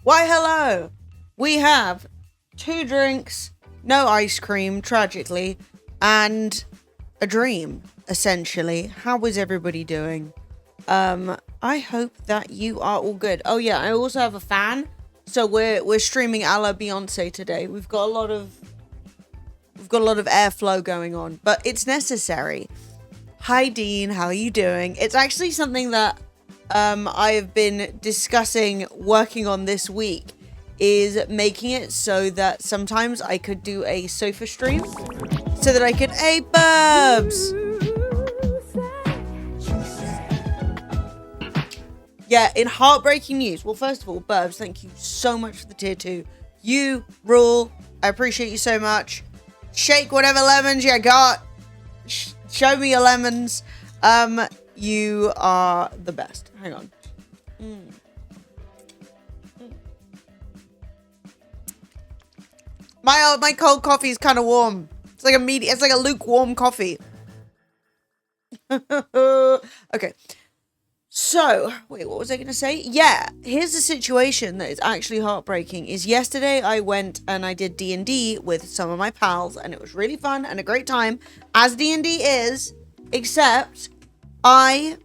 Why, hello! We have 2 drinks, no ice cream, tragically, and a dream, essentially. How is everybody doing? I hope that you are all good. Oh yeah, I also have a fan. So we're streaming a la Beyonce today. We've got a lot of airflow going on, but it's necessary. Hi Dean, how are you doing? It's actually something that I have been discussing working on this week, is making it so that sometimes I could do a sofa stream so that I could, hey Burbs! Yeah, in heartbreaking news. Well, first of all, Burbs, thank you so much for the tier 2. You rule. I appreciate you so much. Shake whatever lemons you got. Show me your lemons. You are the best. Hang on. My cold coffee is kind of warm. It's like a lukewarm coffee. Okay. So, wait, what was I going to say? Yeah, here's the situation that is actually heartbreaking. Is yesterday I went and I did D&D with some of my pals, and it was really fun and a great time, as D&D is, except I,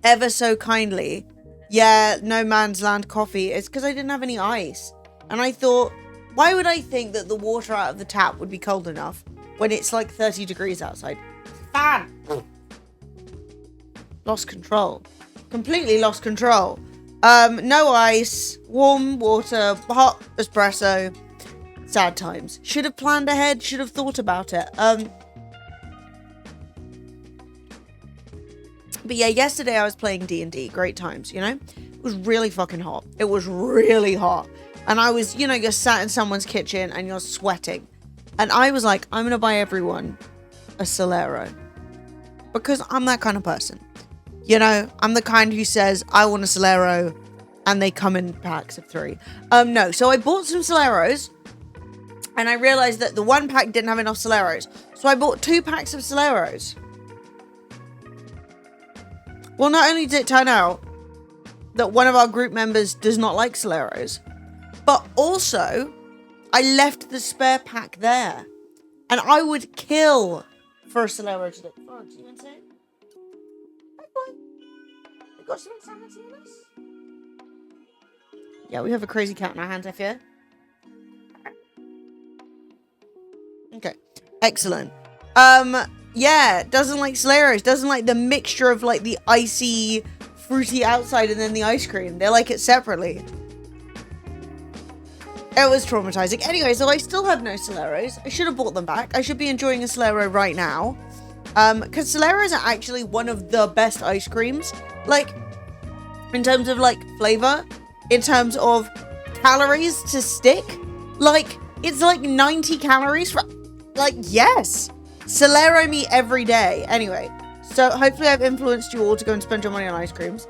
ever so kindly, no man's land coffee, it's because I didn't have any ice. And I thought, why would I think that the water out of the tap would be cold enough when it's like 30 degrees outside? Fan! Lost control. Completely lost control. No ice, warm water, hot espresso. Sad times. Should have planned ahead, should have thought about it. But yeah, yesterday I was playing D&D. Great times, you know? It was really fucking hot. It was really hot. And I was, you're sat in someone's kitchen and you're sweating. And I was like, I'm gonna buy everyone a Solero. Because I'm that kind of person. I'm the kind who says, I want a Solero, and they come in packs of 3. No, so I bought some Soleros, and I realized that the 1 pack didn't have enough Soleros. So I bought 2 packs of Soleros. Well, not only did it turn out that one of our group members does not like Soleros, but also, I left the spare pack there. And I would kill for a Solero today. Oh, do you want to say it? Got some insanity in us? Yeah, we have a crazy cat in our hands, I fear. Okay. Excellent. Yeah, doesn't like Soleros, doesn't like the mixture of like the icy, fruity outside and then the ice cream. They like it separately. It was traumatizing. Anyway, so I still have no Soleros. I should have bought them back. I should be enjoying a Solero right now. Because Soleros are actually one of the best ice creams. Like, in terms of, like, flavor, in terms of calories to stick. Like, it's like 90 calories for, like, yes. Solero me every day. Anyway, so hopefully I've influenced you all to go and spend your money on ice creams.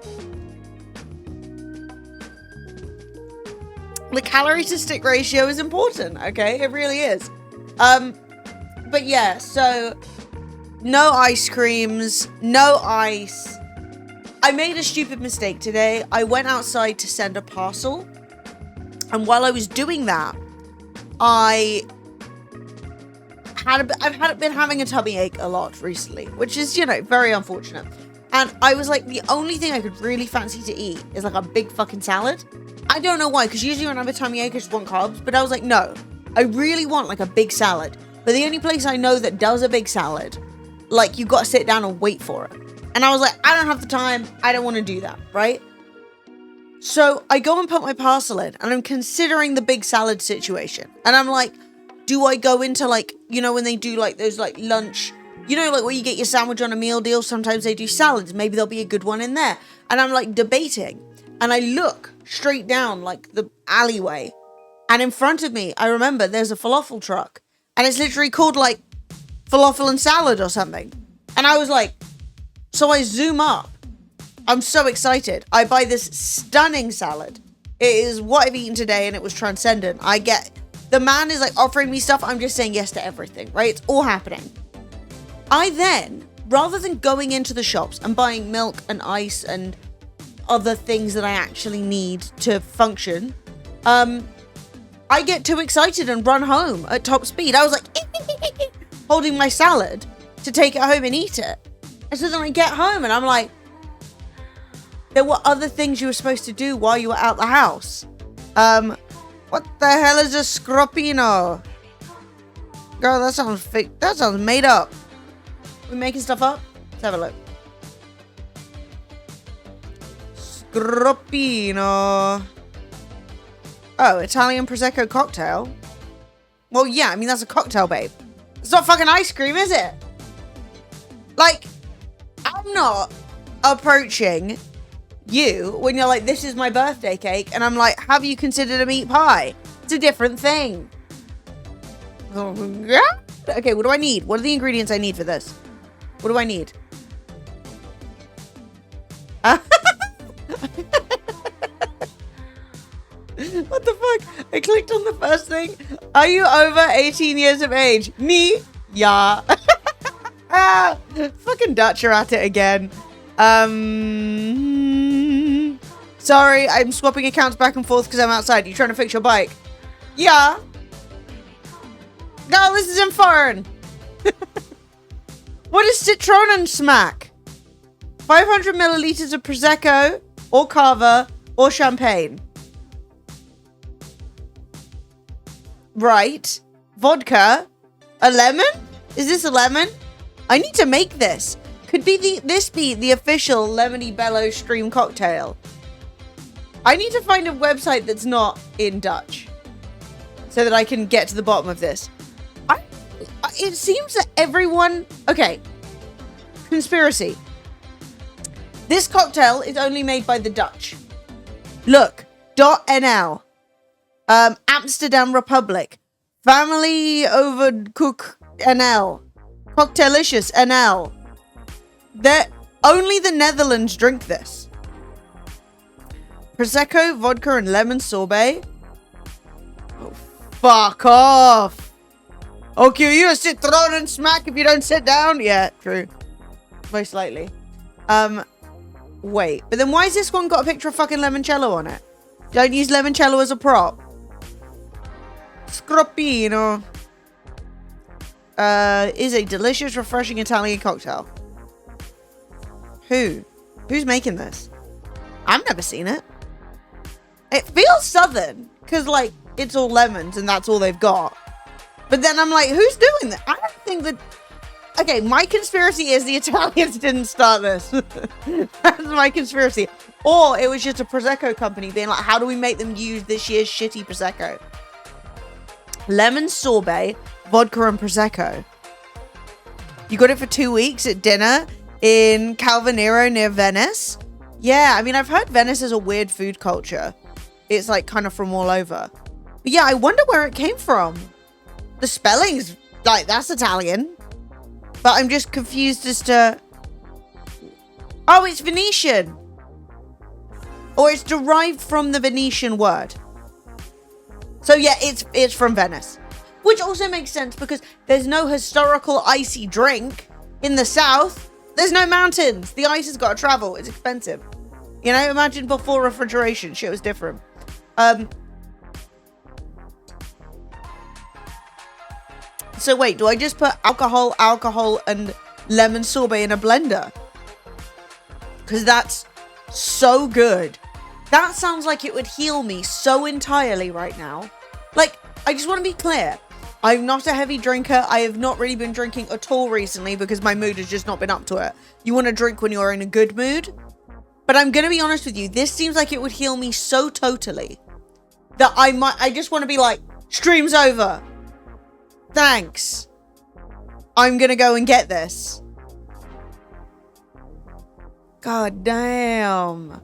The calorie to stick ratio is important, okay? It really is. But yeah, so no ice creams, no ice. I made a stupid mistake today. I went outside to send a parcel. And while I was doing that, I've been having a tummy ache a lot recently, which is, you know, very unfortunate. And I was like, the only thing I could really fancy to eat is like a big fucking salad. I don't know why, because usually when I have a tummy ache, I just want carbs. But I was like, no, I really want like a big salad. But the only place I know that does a big salad, like, you got to sit down and wait for it. And I was like, I don't have the time. I don't want to do that, right? So I go and put my parcel in, and I'm considering the big salad situation. And I'm like, do I go into, like, you know, when they do like those like lunch, you know, like where you get your sandwich on a meal deal, sometimes they do salads. Maybe there'll be a good one in there. And I'm like debating, and I look straight down like the alleyway, and in front of me, I remember there's a falafel truck, and it's literally called like falafel and salad or something. And I was like, so I zoom up. I'm so excited. I buy this stunning salad. It is what I've eaten today, and it was transcendent. The man is like offering me stuff. I'm just saying yes to everything, right? It's all happening. I then, rather than going into the shops and buying milk and ice and other things that I actually need to function, I get too excited and run home at top speed. I was like, holding my salad to take it home and eat it. And so then I get home and I'm like, there were other things you were supposed to do while you were out the house. What the hell is a scroppino? Girl, that sounds fake. That sounds made up. We making stuff up? Let's have a look. Scroppino. Oh, Italian Prosecco cocktail. Well, yeah, I mean, that's a cocktail, babe. It's not fucking ice cream, is it? Like, I'm not approaching you when you're like, this is my birthday cake, and I'm like, have you considered a meat pie? It's a different thing. Okay, what do I need? What are the ingredients I need for this? What do I need? What the fuck? I clicked on the first thing. Are you over 18 years of age? Me? Yeah. Fucking Dutch are at it again. Sorry, I'm swapping accounts back and forth because I'm outside. You trying to fix your bike? Yeah. Girl, this isn't foreign. What is Citronen Smack? 500 milliliters of Prosecco, or Cava, or Champagne. Right. Vodka. A lemon? Is this a lemon? I need to make this. Could this be the official Lemony Bello stream cocktail? I need to find a website that's not in Dutch so that I can get to the bottom of this. It seems that everyone... Okay. Conspiracy. This cocktail is only made by the Dutch. Look. .nl. Amsterdam Republic. Family Overcook NL. Cocktailicious NL. Only the Netherlands drink this. Prosecco, vodka, and lemon sorbet. Oh, fuck off. Okay, you a Citronen Smack if you don't sit down? Yeah, true. Most likely. Wait. But then why has this one got a picture of fucking limoncello on it? Don't use limoncello as a prop. Scroppino. Is a delicious, refreshing Italian cocktail. Who's making this? I've never seen it. It feels southern, because, like, it's all lemons and that's all they've got. But then I'm like, who's doing that? I don't think that... Okay, my conspiracy is the Italians didn't start this. That's my conspiracy. Or it was just a Prosecco company being like, how do we make them use this year's shitty Prosecco? Lemon sorbet, vodka and Prosecco. You got it for 2 weeks at dinner in Calvanero near Venice. Yeah, I mean, I've heard Venice is a weird food culture. It's like kind of from all over. But yeah, I wonder where it came from. The spelling's like, that's Italian. But I'm just confused as to... Oh, it's Venetian. Or it's derived from the Venetian word. So yeah, it's from Venice. Which also makes sense because there's no historical icy drink in the south. There's no mountains. The ice has got to travel. It's expensive. You know, imagine before refrigeration. Shit was different. So wait, do I just put alcohol, and lemon sorbet in a blender? Because that's so good. That sounds like it would heal me so entirely right now. Like, I just want to be clear. I'm not a heavy drinker. I have not really been drinking at all recently because my mood has just not been up to it. You want to drink when you're in a good mood. But I'm going to be honest with you. This seems like it would heal me so totally that I just want to be like, stream's over. Thanks. I'm going to go and get this. God damn.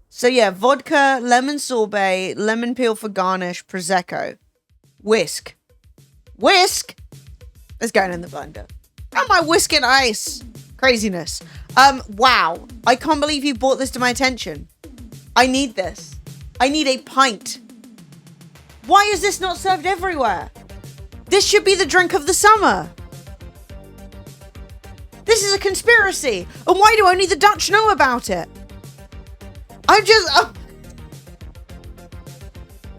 So yeah, vodka, lemon sorbet, lemon peel for garnish, Prosecco. Whisk. Whisk? It's going in the blender. Oh, my whisk and ice. Craziness. Wow. I can't believe you brought this to my attention. I need this. I need a pint. Why is this not served everywhere? This should be the drink of the summer. This is a conspiracy. And why do only the Dutch know about it? I'm just...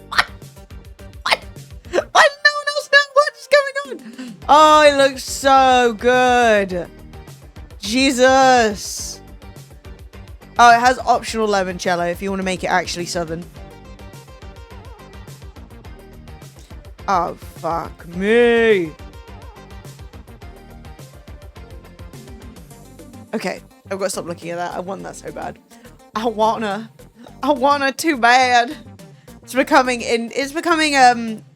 What? Why did no one else know what's going on? Oh, it looks so good. Jesus. Oh, it has optional limoncello if you want to make it actually southern. Oh, fuck me. Okay, I've got to stop looking at that. I want that so bad. I wanna too bad. It's becoming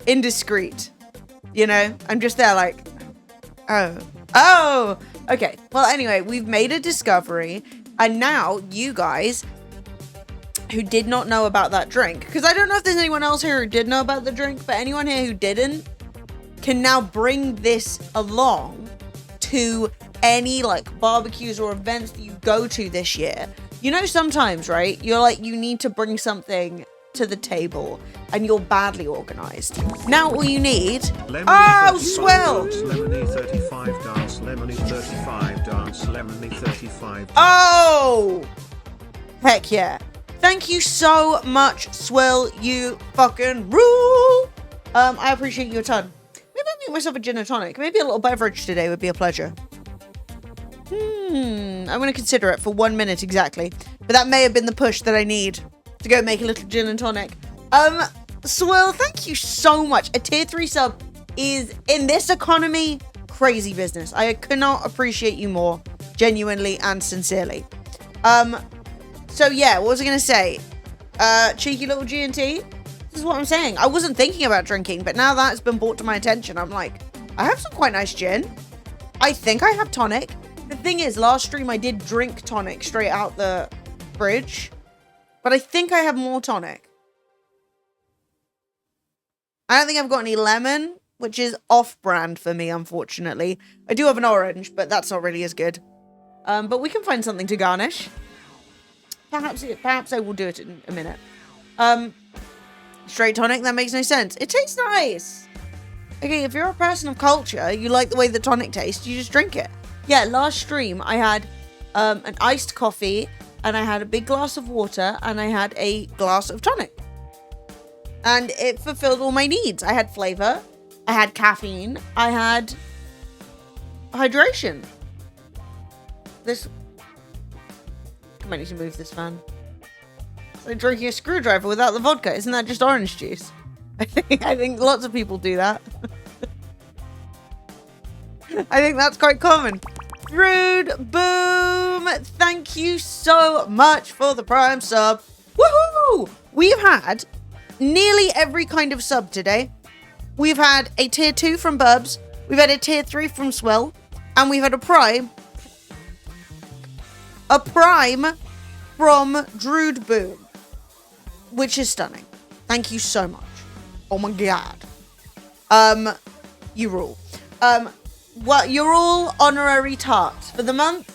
indiscreet. You know, I'm just there like, oh, okay. Well, anyway, we've made a discovery, and now you guys who did not know about that drink, because I don't know if there's anyone else here who did know about the drink, but anyone here who didn't can now bring this along to any like barbecues or events that you go to this year. You know, sometimes, right, you're like, you need to bring something to the table and you're badly organized. Now all you need... Oh, swell! Lemony 35 dance, lemony 35 dance, lemony 35 dance. Oh! Heck yeah. Thank you so much, Swill. You fucking rule! I appreciate you a ton. Maybe I'll make myself a gin and tonic. Maybe a little beverage today would be a pleasure. I'm going to consider it for 1 minute exactly. But that may have been the push that I need to go make a little gin and tonic. Swill, thank you so much. A tier 3 sub is, in this economy, crazy business. I could not appreciate you more, genuinely and sincerely. So yeah, what was I going to say? Cheeky little G&T? This is what I'm saying. I wasn't thinking about drinking, but now that's been brought to my attention, I'm like, I have some quite nice gin. I think I have tonic. The thing is, last stream I did drink tonic straight out the fridge, but I think I have more tonic. I don't think I've got any lemon, which is off-brand for me, unfortunately. I do have an orange, but that's not really as good. But we can find something to garnish. Perhaps I will do it in a minute. Straight tonic, that makes no sense. It tastes nice. Okay, if you're a person of culture, you like the way the tonic tastes, you just drink it. Yeah, last stream I had an iced coffee, and I had a big glass of water, and I had a glass of tonic. And it fulfilled all my needs. I had flavor, I had caffeine, I had hydration. I might need to move this fan. It's like drinking a screwdriver without the vodka. Isn't that just orange juice? I think lots of people do that. I think that's quite common. Rude Boom, thank you so much for the Prime sub. Woohoo! We've had nearly every kind of sub today. We've had a tier 2 from Burbs. We've had a tier 3 from Swell. And we've had a prime. A prime from Druid Boom. Which is stunning. Thank you so much. Oh my god. You rule. Well, you're all honorary tarts. For the month,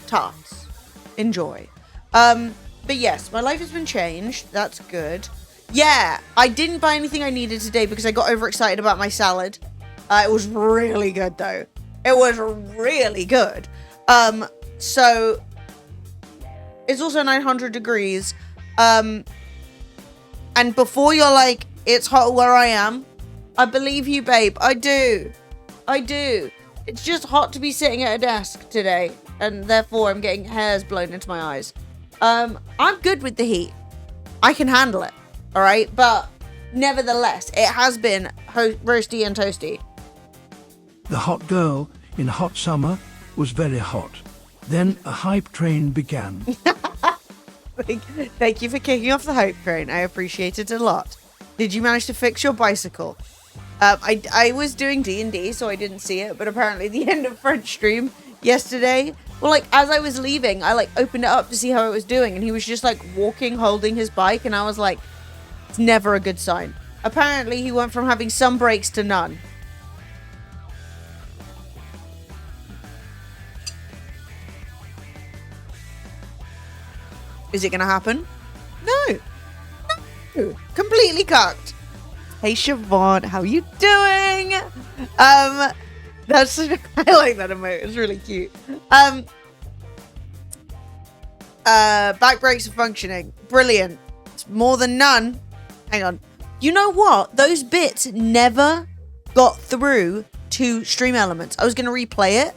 tarts. Enjoy. But yes, my life has been changed. That's good. Yeah, I didn't buy anything I needed today because I got overexcited about my salad. It was really good though. It was really good. So it's also 900 degrees. And before you're like, it's hot where I am, I believe you, babe. I do. It's just hot to be sitting at a desk today, and therefore I'm getting hairs blown into my eyes. I'm good with the heat. I can handle it. All right, but nevertheless, it has been roasty and toasty. The hot girl in hot summer was very hot. Then a hype train began. Thank you for kicking off the hype train. I appreciate it a lot. Did you manage to fix your bicycle? I was doing D&D, so I didn't see it, but apparently the end of Fred's stream yesterday, well, like, as I was leaving, I, like, opened it up to see how it was doing, and he was just, like, walking, holding his bike, and I was like, it's never a good sign. Apparently, he went from having some breaks to none. Is it gonna happen? No. Completely cucked. Hey Siobhan, how you doing? That's I like that emote. It's really cute. Back brakes are functioning. Brilliant. It's more than none. Hang on. You know what? Those bits never got through to Stream Elements. I was gonna replay it.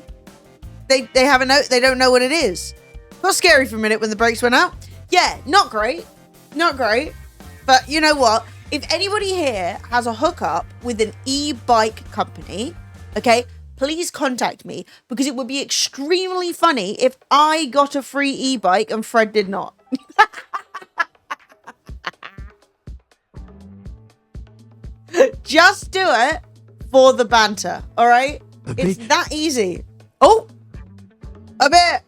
They have a note. They don't know what it is. Got scary for a minute when the brakes went out. Yeah, not great. Not great. But you know what? If anybody here has a hookup with an e-bike company, okay, please contact me, because it would be extremely funny if I got a free e-bike and Fred did not. Just do it for the banter, all right? It's that easy. Oh, a bit.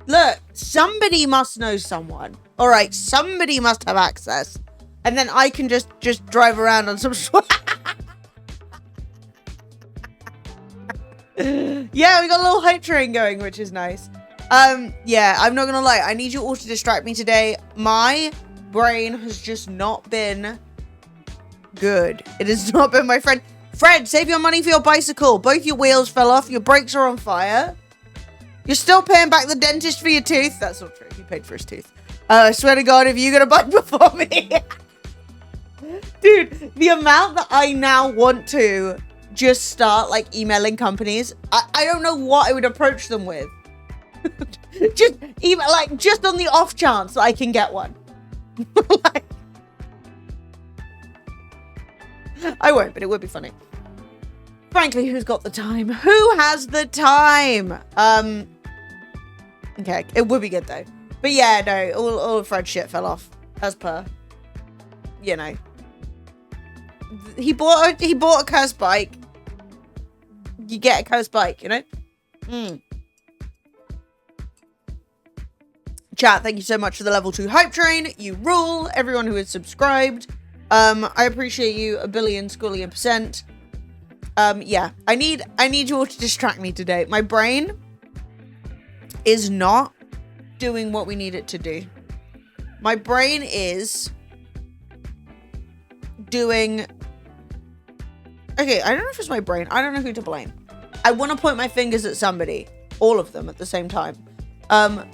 Look, somebody must know someone. All right, somebody must have access. And then I can just drive around on some... Yeah, we got a little hype train going, which is nice. Yeah, I'm not gonna lie. I need you all to distract me today. My brain has just not been good. It has not been my friend. Fred, save your money for your bicycle. Both your wheels fell off. Your brakes are on fire. You're still paying back the dentist for your tooth. That's not true. He paid for his tooth. I swear to God, if you got a bike before me. Dude, the amount that I now want to just start, like, emailing companies, I don't know what I would approach them with. Just email, like, just on the off chance that I can get one. Like, I won't, but it would be funny. Frankly, who's got the time? Who has the time? Okay, it would be good though. But yeah, no, all of Fred's shit fell off, as per. You know, he bought a cursed bike. You get a cursed bike, you know. Chat, thank you so much for the level 2 hype train. You rule. Everyone who is subscribed, I appreciate you a billion squillion percent. Yeah, I need you all to distract me today. My brain is not doing what we need it to do. My brain is doing... Okay, I don't know if it's my brain. I don't know who to blame. I want to point my fingers at somebody. All of them at the same time. I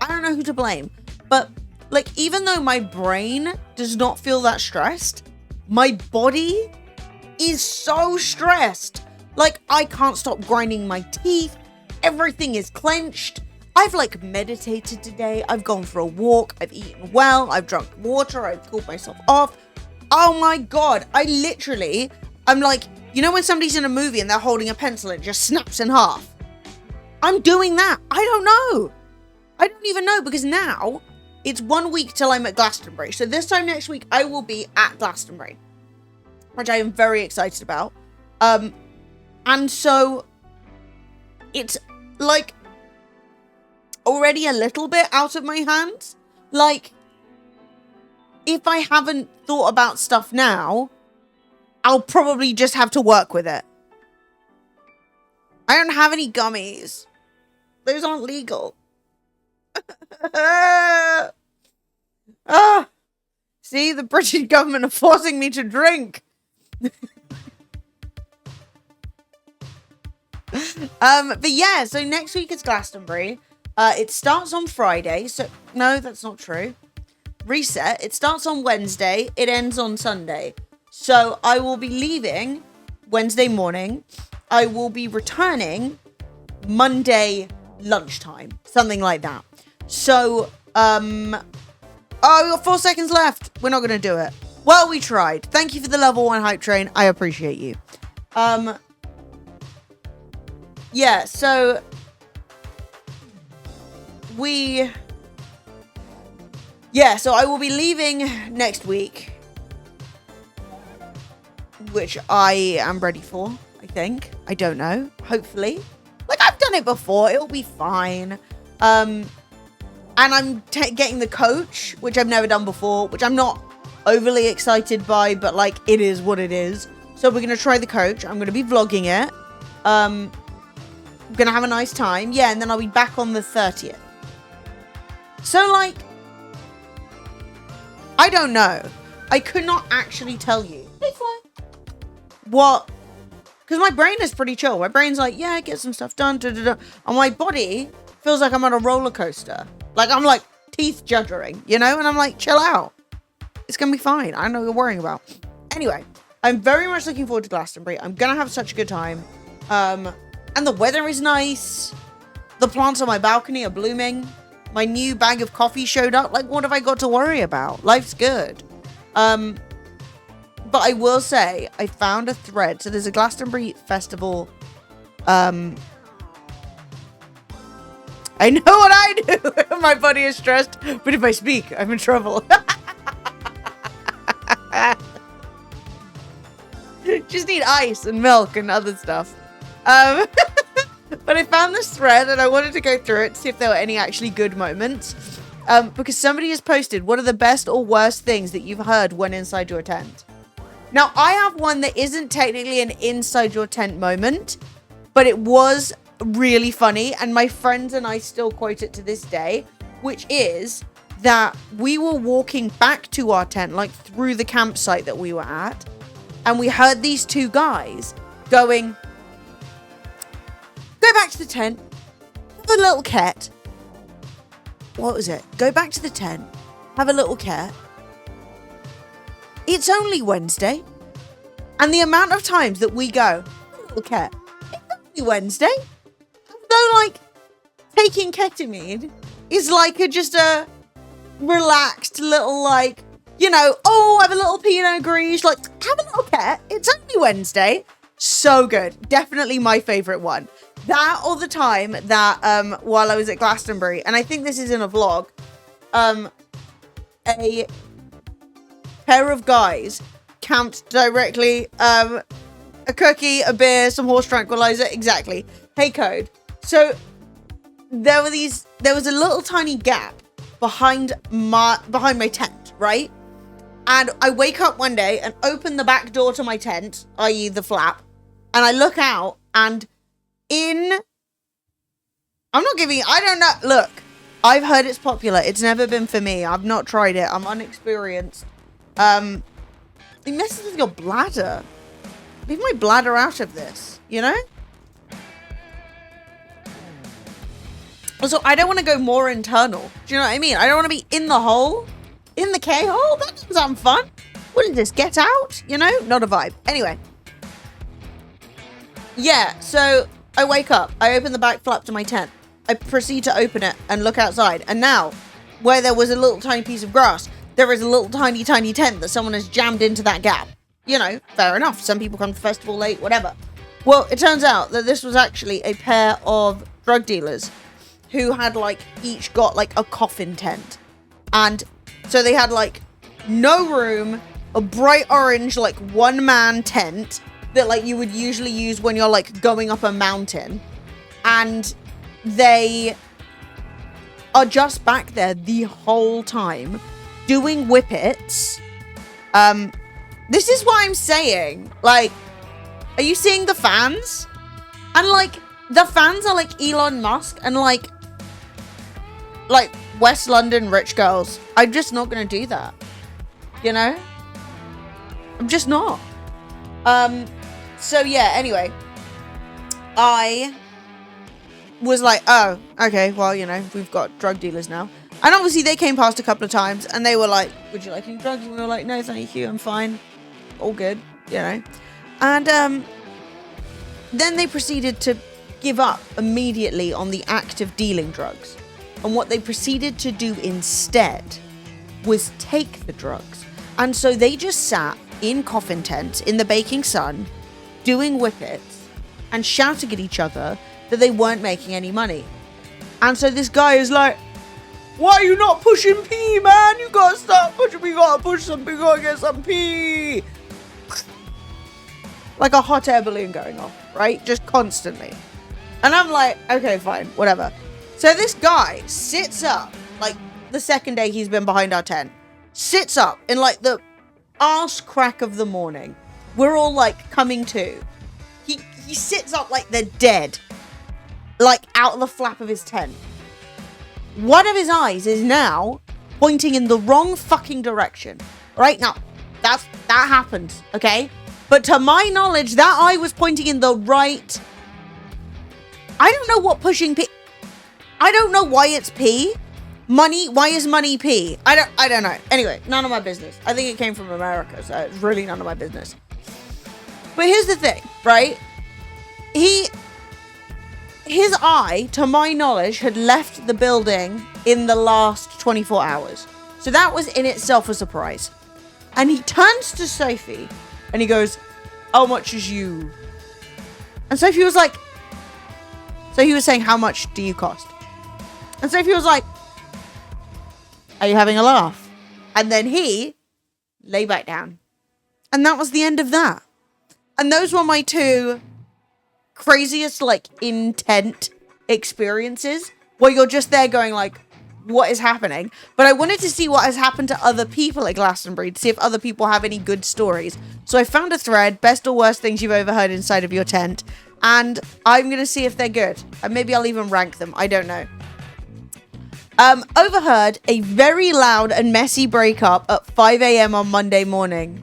don't know who to blame. But, like, even though my brain does not feel that stressed, my body is so stressed. Like, I can't stop grinding my teeth. Everything is clenched. I've, like, meditated today. I've gone for a walk. I've eaten well. I've drunk water. I've cooled myself off. Oh my God. I'm like, you know when somebody's in a movie and they're holding a pencil and it just snaps in half? I'm doing that. I don't know. I don't even know, because now it's 1 week till I'm at Glastonbury. So this time next week, I will be at Glastonbury, which I am very excited about. And so it's like already a little bit out of my hands. Like, if I haven't thought about stuff now, I'll probably just have to work with it. I don't have any gummies. Those aren't legal. See, the British government are forcing me to drink. But yeah, so next week is Glastonbury. It starts on Friday. So no, that's not true. Reset. It starts on Wednesday. It ends on Sunday. So I will be leaving Wednesday morning. I will be returning Monday lunchtime. Something like that. So, oh, we got 4 seconds left. We're not going to do it. Well, we tried. Thank you for the level 1 hype train. I appreciate you. Yeah, so so I will be leaving next week, which I am ready for, I think. I don't know. Hopefully. Like, I've done it before. It'll be fine. And I'm getting the coach, which I've never done before, which I'm not overly excited by, but, like, it is what it is. So we're going to try the coach. I'm going to be vlogging it. I'm going to have a nice time. Yeah, and then I'll be back on the 30th. So, like, I don't know. I could not actually tell you what, because my brain is pretty chill. My brain's like, yeah, get some stuff done, and my body feels like I'm on a roller coaster. Like, I'm like teeth juddering, you know, and I'm like, chill out. It's gonna be fine. I don't know what you're worrying about. Anyway, I'm very much looking forward to Glastonbury. I'm gonna have such a good time. And the weather is nice. The plants on my balcony are blooming. My new bag of coffee showed up. Like, what have I got to worry about? Life's good. But I will say, I found a thread. So there's a Glastonbury festival. I know what I do. My body is stressed. But if I speak, I'm in trouble. Just need ice and milk and other stuff. But I found this thread and I wanted to go through it to see if there were any actually good moments. Because somebody has posted, what are the best or worst things that you've heard when inside your tent? Now, I have one that isn't technically an inside your tent moment, but it was really funny. And my friends and I still quote it to this day, which is that we were walking back to our tent, like through the campsite that we were at. And we heard these two guys going, go back to the tent, have a little cat. What was it? Go back to the tent, have a little cat. It's only Wednesday. And the amount of times that we go, little cat, it's only Wednesday. So, like, taking ketamine is like just a relaxed little, like, you know, oh, have a little Pinot Gris, like, have a little cat. It's only Wednesday. So good. Definitely my favorite one. That or the time that, while I was at Glastonbury, and I think this is in a vlog, a pair of guys camped directly, a cookie, a beer, some horse tranquilizer, exactly. Hey, code. So there was a little tiny gap behind my tent, right? And I wake up one day and open the back door to my tent, i.e. the flap, and I look out and I don't know. Look, I've heard it's popular. It's never been for me. I've not tried it. I'm unexperienced. It messes with your bladder. Leave my bladder out of this, you know? Also, I don't want to go more internal. Do you know what I mean? I don't want to be in the hole. In the K-hole? That doesn't sound fun. What is this? Get out? You know? Not a vibe. Anyway. Yeah, so I wake up. I open the back flap to my tent. I proceed to open it and look outside. And now, where there was a little tiny piece of grass, there is a little tiny tent that someone has jammed into that gap. You know, fair enough. Some people come to festival late, whatever. Well, it turns out that this was actually a pair of drug dealers who had, like, each got, like, a coffin tent. And so they had, like, no room, a bright orange, like, one-man tent that, like, you would usually use when you're, like, going up a mountain. and they are just back there the whole time doing whippets. This is what I'm saying. Like, are you seeing the fans? And like, the fans are like Elon Musk and like West London rich girls. I'm just not gonna do that. You know? I'm just not. So yeah, anyway. I was like, oh, okay, well, you know, we've got drug dealers now. And obviously they came past a couple of times and they were like, would you like any drugs? And we were like, no, thank you, I'm fine. All good, you know. And then they proceeded to give up immediately on the act of dealing drugs. And what they proceeded to do instead was take the drugs. And so they just sat in coffin tents in the baking sun, doing whippets and shouting at each other that they weren't making any money. And so this guy is like, why are you not pushing P, man? You gotta stop pushing P, you gotta push some P, you gotta get some P. Like a hot air balloon going off, right? Just constantly. And I'm like, okay, fine, whatever. So this guy sits up, like the second day he's been behind our tent, sits up in like the arse crack of the morning. We're all like coming to. He sits up like they're dead, like out of the flap of his tent. One of his eyes is now pointing in the wrong fucking direction. Right now, that happened, okay? But to my knowledge, that eye was pointing in the right. I don't know what pushing P. I don't know why it's P. Money. Why is money P? I don't know. Anyway, none of my business. I think it came from America, so it's really none of my business. But here's the thing, right? His eye, to my knowledge, had left the building in the last 24 hours. So that was in itself a surprise. And he turns to Sophie and he goes, how much is you? And Sophie was like, so he was saying, how much do you cost? And Sophie was like, are you having a laugh? And then he lay back down. And that was the end of that. And those were my two craziest, like, intent experiences where you're just there going like, what is happening? But I wanted to see what has happened to other people at Glastonbury, to see if other people have any good stories. So I found a thread, best or worst things you've overheard inside of your tent, and I'm going to see if they're good. And maybe I'll even rank them. I don't know. Overheard a very loud and messy breakup at 5 a.m. on Monday morning.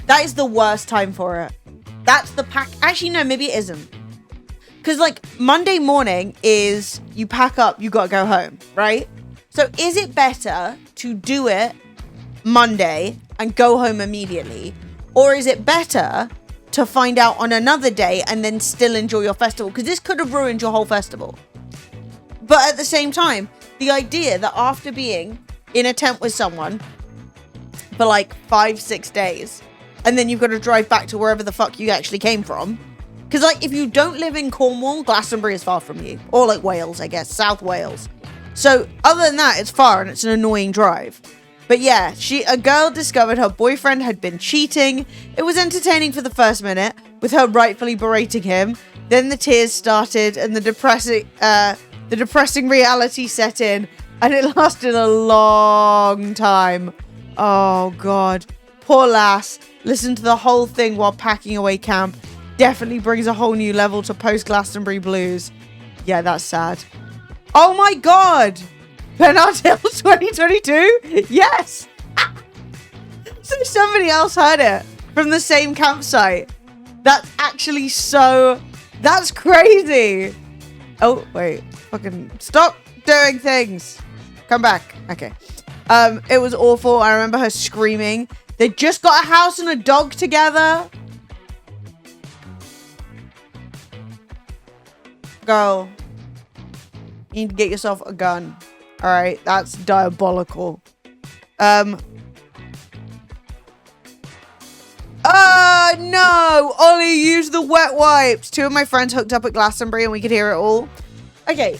That is the worst time for it. That's the pack. Actually, no, maybe it isn't. Because, like, Monday morning is you pack up, you gotta go home, right? So is it better to do it Monday and go home immediately? Or is it better to find out on another day and then still enjoy your festival? Because this could have ruined your whole festival. But at the same time, the idea that after being in a tent with someone for like 5-6 days, and then you've got to drive back to wherever the fuck you actually came from. Because, like, if you don't live in Cornwall, Glastonbury is far from you. Or, like, Wales, I guess. South Wales. So, other than that, it's far and it's an annoying drive. But yeah, a girl discovered her boyfriend had been cheating. It was entertaining for the first minute, with her rightfully berating him. Then the tears started and the depressing reality set in. And it lasted a long time. Oh, God. Poor lass. Listen to the whole thing while packing away camp. Definitely brings a whole new level to post-Glastonbury blues. Yeah, that's sad. Oh my God! Bernard Hill 2022? Yes! So somebody else heard it from the same campsite. That's actually so... That's crazy! Oh, wait. Fucking stop doing things. Come back. Okay. It was awful. I remember her screaming. They just got a house and a dog together. Girl, you need to get yourself a gun. All right, that's diabolical. Oh no, Ollie used the wet wipes. Two of my friends hooked up at Glastonbury and we could hear it all. Okay,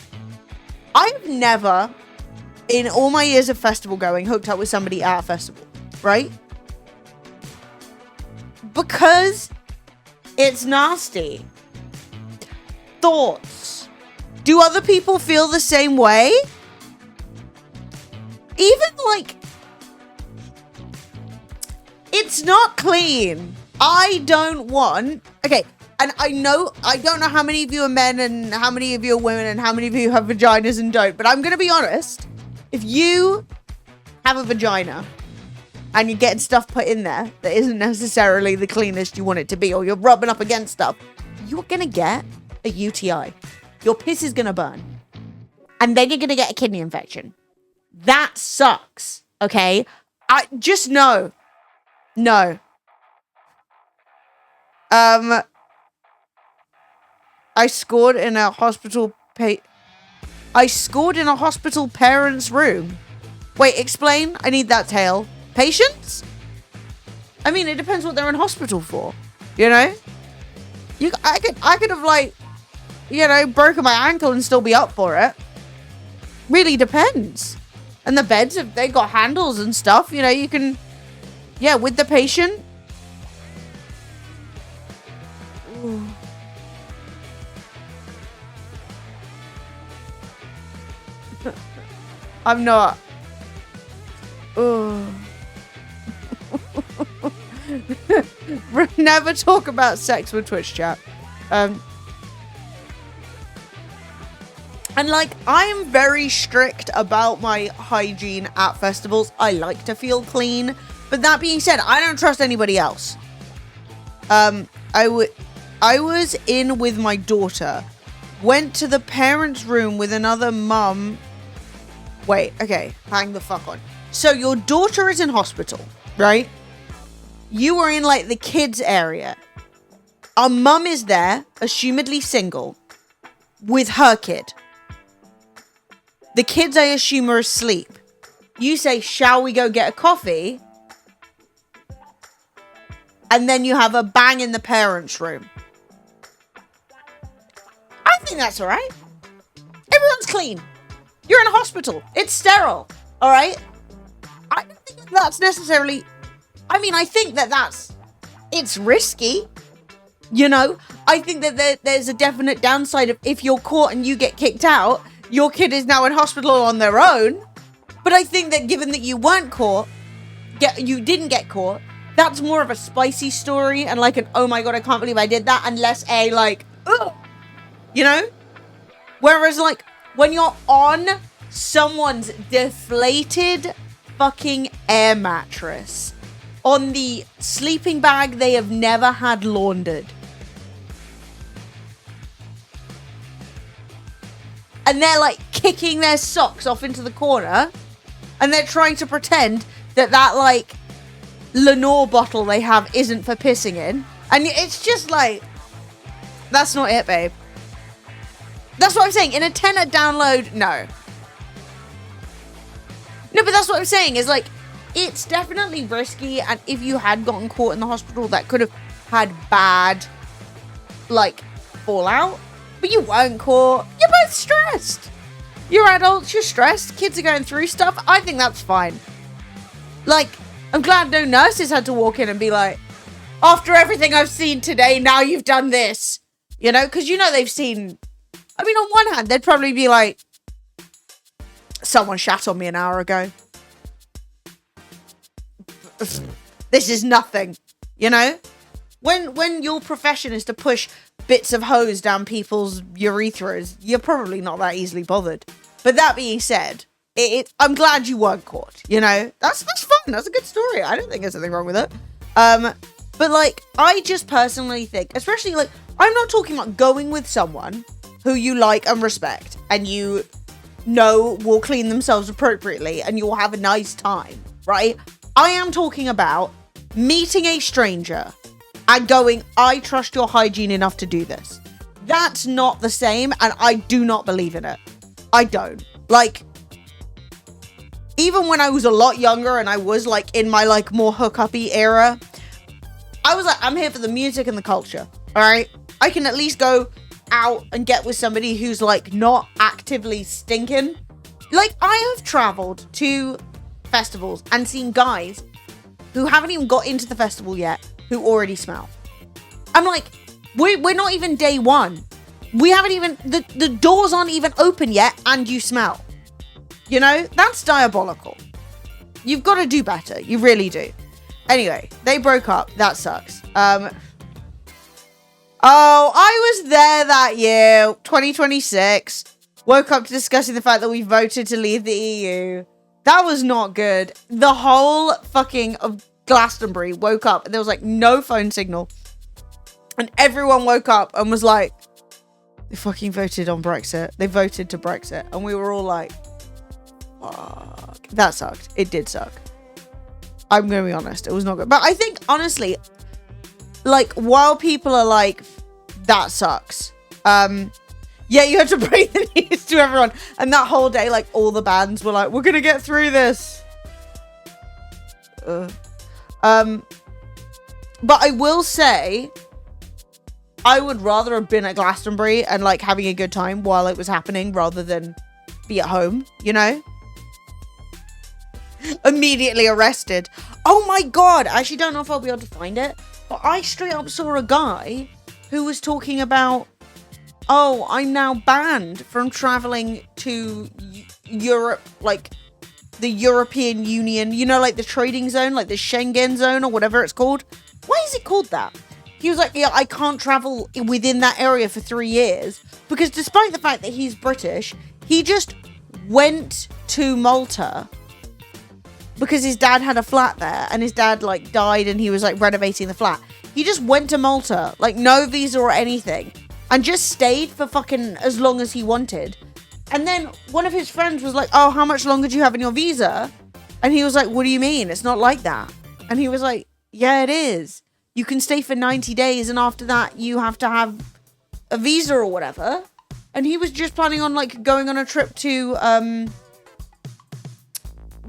I've never, in all my years of festival going, hooked up with somebody at a festival, right? Because it's nasty. thoughts. Do other people feel the same way? Even like, it's not clean. I don't want, okay, and I don't know how many of you are men and how many of you are women and how many of you have vaginas and don't, but I'm going to be honest. If you have a vagina and you're getting stuff put in there that isn't necessarily the cleanest you want it to be, or you're rubbing up against stuff, you're going to get a UTI. Your piss is going to burn. And then you're going to get a kidney infection. That sucks. Okay? I just know. No. I scored in a hospital parents' room. Wait, explain. I need that tale. Patients? I mean, it depends what they're in hospital for. You know? I could have like, you know, broken my ankle and still be up for it. Really depends. And the beds, if they got handles and stuff, you know, you can, yeah, with the patient. Ooh. I'm not. Oh. Never talk about sex with Twitch chat. And like, I am very strict about my hygiene at festivals. I like to feel clean. But that being said, I don't trust anybody else. I was in with my daughter. Went to the parents' room with another mum. Wait, okay, hang the fuck on. So your daughter is in hospital, right? You were in like the kids area. Our mum is there, assumedly single, with her kid. The kids, I assume, are asleep. You say, shall we go get a coffee? And then you have a bang in the parents' room. I think that's all right. Everyone's clean. You're in a hospital. It's sterile. All right? I don't think that's necessarily... I mean, I think that it's risky. You know? I think that there's a definite downside of if you're caught and you get kicked out, your kid is now in hospital on their own. But I think that given that you weren't caught, you didn't get caught, that's more of a spicy story and like an, oh my God, I can't believe I did that, and less a like, ugh. You know? Whereas like, when you're on someone's deflated fucking air mattress on the sleeping bag they have never had laundered, and they're like kicking their socks off into the corner, and they're trying to pretend that like Lenore bottle they have isn't for pissing in, and it's just like, that's not it, babe. That's what I'm saying. In a tenner download, no. No, but that's what I'm saying is like, it's definitely risky. And if you had gotten caught in the hospital, that could have had bad, like, fallout. But you weren't caught. You're both stressed. You're adults. You're stressed. Kids are going through stuff. I think that's fine. Like, I'm glad no nurses had to walk in and be like, after everything I've seen today, now you've done this. You know, because you know they've seen... I mean, on one hand, they'd probably be like, someone shat on me an hour ago. This is nothing, you know? When your profession is to push bits of hose down people's urethras, you're probably not that easily bothered. But that being said, I'm glad you weren't caught, you know? That's fun. That's a good story. I don't think there's anything wrong with it. But, like, I just personally think, especially, like, I'm not talking about going with someone who you like and respect and you know will clean themselves appropriately and you'll have a nice time, right? I am talking about meeting a stranger and going, I trust your hygiene enough to do this. That's not the same, and I do not believe in it. I don't. Like, even when I was a lot younger and I was like in my like more hookup-y era, I was like, I'm here for the music and the culture, all right? I can at least go out and get with somebody who's like not actively stinking. Like, I have traveled to festivals and seen guys who haven't even got into the festival yet who already smell. I'm like, we're not even day one. We haven't even, the doors aren't even open yet and you smell. You know, that's diabolical. You've got to do better. You really do. Anyway, they broke up. That sucks. Oh, I was there that year, 2026. Woke up to discussing the fact that we voted to leave the EU. That was not good. The whole fucking of Glastonbury woke up and there was like no phone signal. And everyone woke up and was like, they fucking voted on Brexit. They voted to Brexit. And we were all like, fuck. That sucked. It did suck. I'm going to be honest. It was not good. But I think, honestly, like, while people are like, that sucks. Yeah, you had to break the news to everyone. And that whole day, like, all the bands were like, we're going to get through this. But I will say, I would rather have been at Glastonbury and like having a good time while it was happening rather than be at home, you know? Immediately arrested. Oh my God. I actually don't know if I'll be able to find it, but I straight up saw a guy who was talking about, oh, I'm now banned from traveling to Europe, like the European Union, you know, like the trading zone, like the Schengen zone or whatever it's called. Why is it called that? He was like, yeah, I can't travel within that area for 3 years because despite the fact that he's British, he just went to Malta because his dad had a flat there and his dad like died and he was like renovating the flat. He just went to Malta, like no visa or anything, and just stayed for fucking as long as he wanted. And then one of his friends was like, oh, how much longer do you have in your visa? And he was like, what do you mean? It's not like that. And he was like, yeah, it is. You can stay for 90 days and after that you have to have a visa or whatever. And he was just planning on like going on a trip to,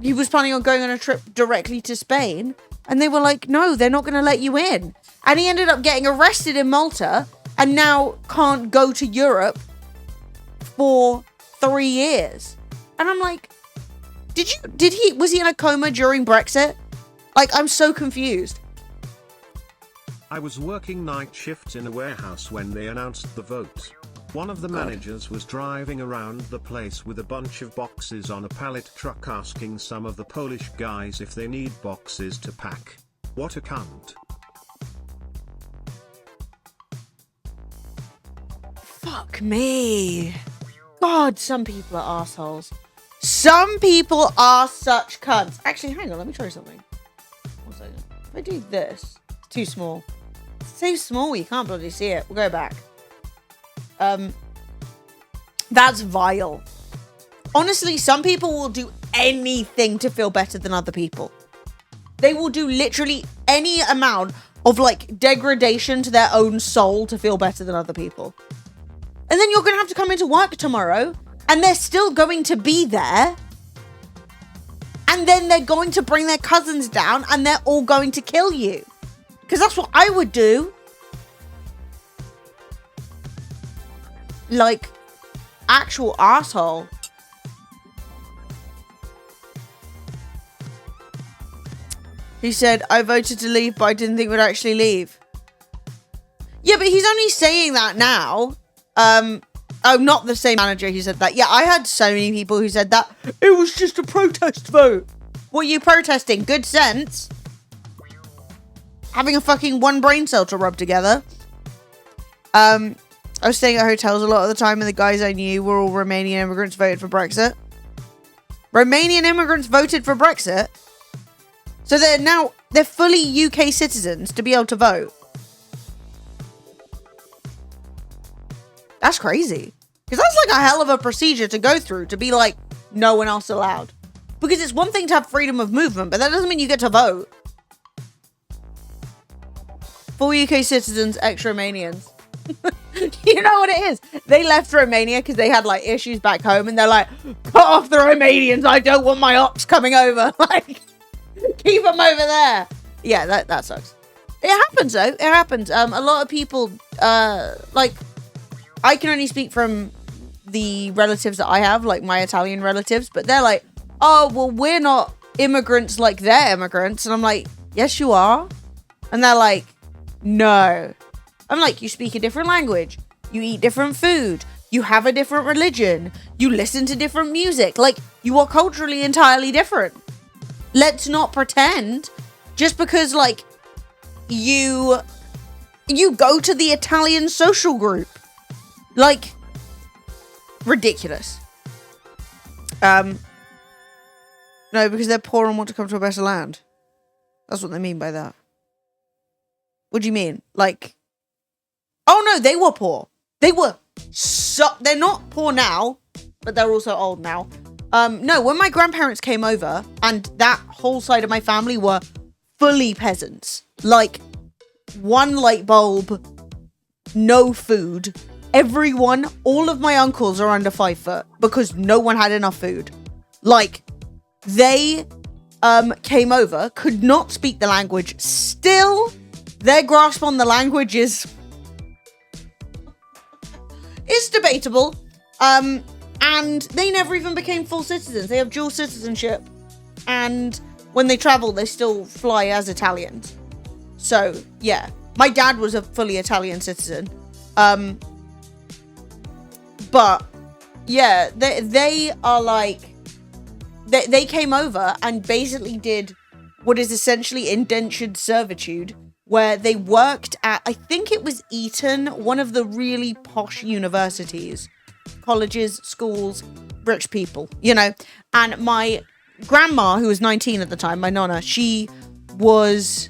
he was planning on going on a trip directly to Spain. And they were like, no, they're not going to let you in. And he ended up getting arrested in Malta and now can't go to Europe for 3 years. And I'm like, was he in a coma during Brexit? Like, I'm so confused. I was working night shifts in a warehouse when they announced the vote. One of the managers was driving around the place with a bunch of boxes on a pallet truck asking some of the Polish guys if they need boxes to pack. What a cunt. Fuck me. God, some people are assholes. Some people are such cunts. Actually, hang on, let me try something. 1 second. If I do this, it's too small. It's too small, you can't bloody see it. We'll go back. That's vile. Honestly, some people will do anything to feel better than other people. They will do literally any amount of like degradation to their own soul to feel better than other people. And then you're going to have to come into work tomorrow and they're still going to be there. And then they're going to bring their cousins down and they're all going to kill you. Because that's what I would do. Like, actual asshole. He said, I voted to leave, but I didn't think we'd actually leave. Yeah, but he's only saying that now. Oh, not the same manager who said that. Yeah, I had so many people who said that. It was just a protest vote. What are you protesting? Good sense. Having a fucking one brain cell to rub together. I was staying at hotels a lot of the time and the guys I knew were all Romanian immigrants voted for Brexit. Romanian immigrants voted for Brexit? So they're fully UK citizens to be able to vote. That's crazy. Because that's like a hell of a procedure to go through to be like, no one else allowed. Because it's one thing to have freedom of movement, but that doesn't mean you get to vote. Full UK citizens, ex-Romanians. You know what it is? They left Romania because they had like issues back home and they're like, cut off the Romanians. I don't want my ops coming over. Like, keep them over there. Yeah, that sucks. It happens though. It happens. A lot of people, like, I can only speak from the relatives that I have, like my Italian relatives, but they're like, oh, well, we're not immigrants like they're immigrants. And I'm like, yes, you are. And they're like, no. I'm like, you speak a different language. you eat different food, you have a different religion, you listen to different music. Like, you are culturally entirely different. Let's not pretend just because, like, you go to the Italian social group. Like, ridiculous. No, because they're poor and want to come to a better land. That's what they mean by that. What do you mean? Like, oh no, they were poor. They're not poor now, but they're also old now. No, when my grandparents came over, and that whole side of my family were fully peasants. Like, one light bulb, no food. Everyone, all of my uncles are under 5 foot because no one had enough food. Like, they came over, could not speak the language. Still, their grasp on the language is debatable. And they never even became full citizens. They have dual citizenship. And when they travel, they still fly as Italians. So, yeah. My dad was a fully Italian citizen. But, yeah, they are like... They came over and basically did what is essentially indentured servitude, where they worked at, I think it was Eton, one of the really posh universities. Colleges, schools, rich people, you know. And my grandma, who was 19 at the time, my nonna, she was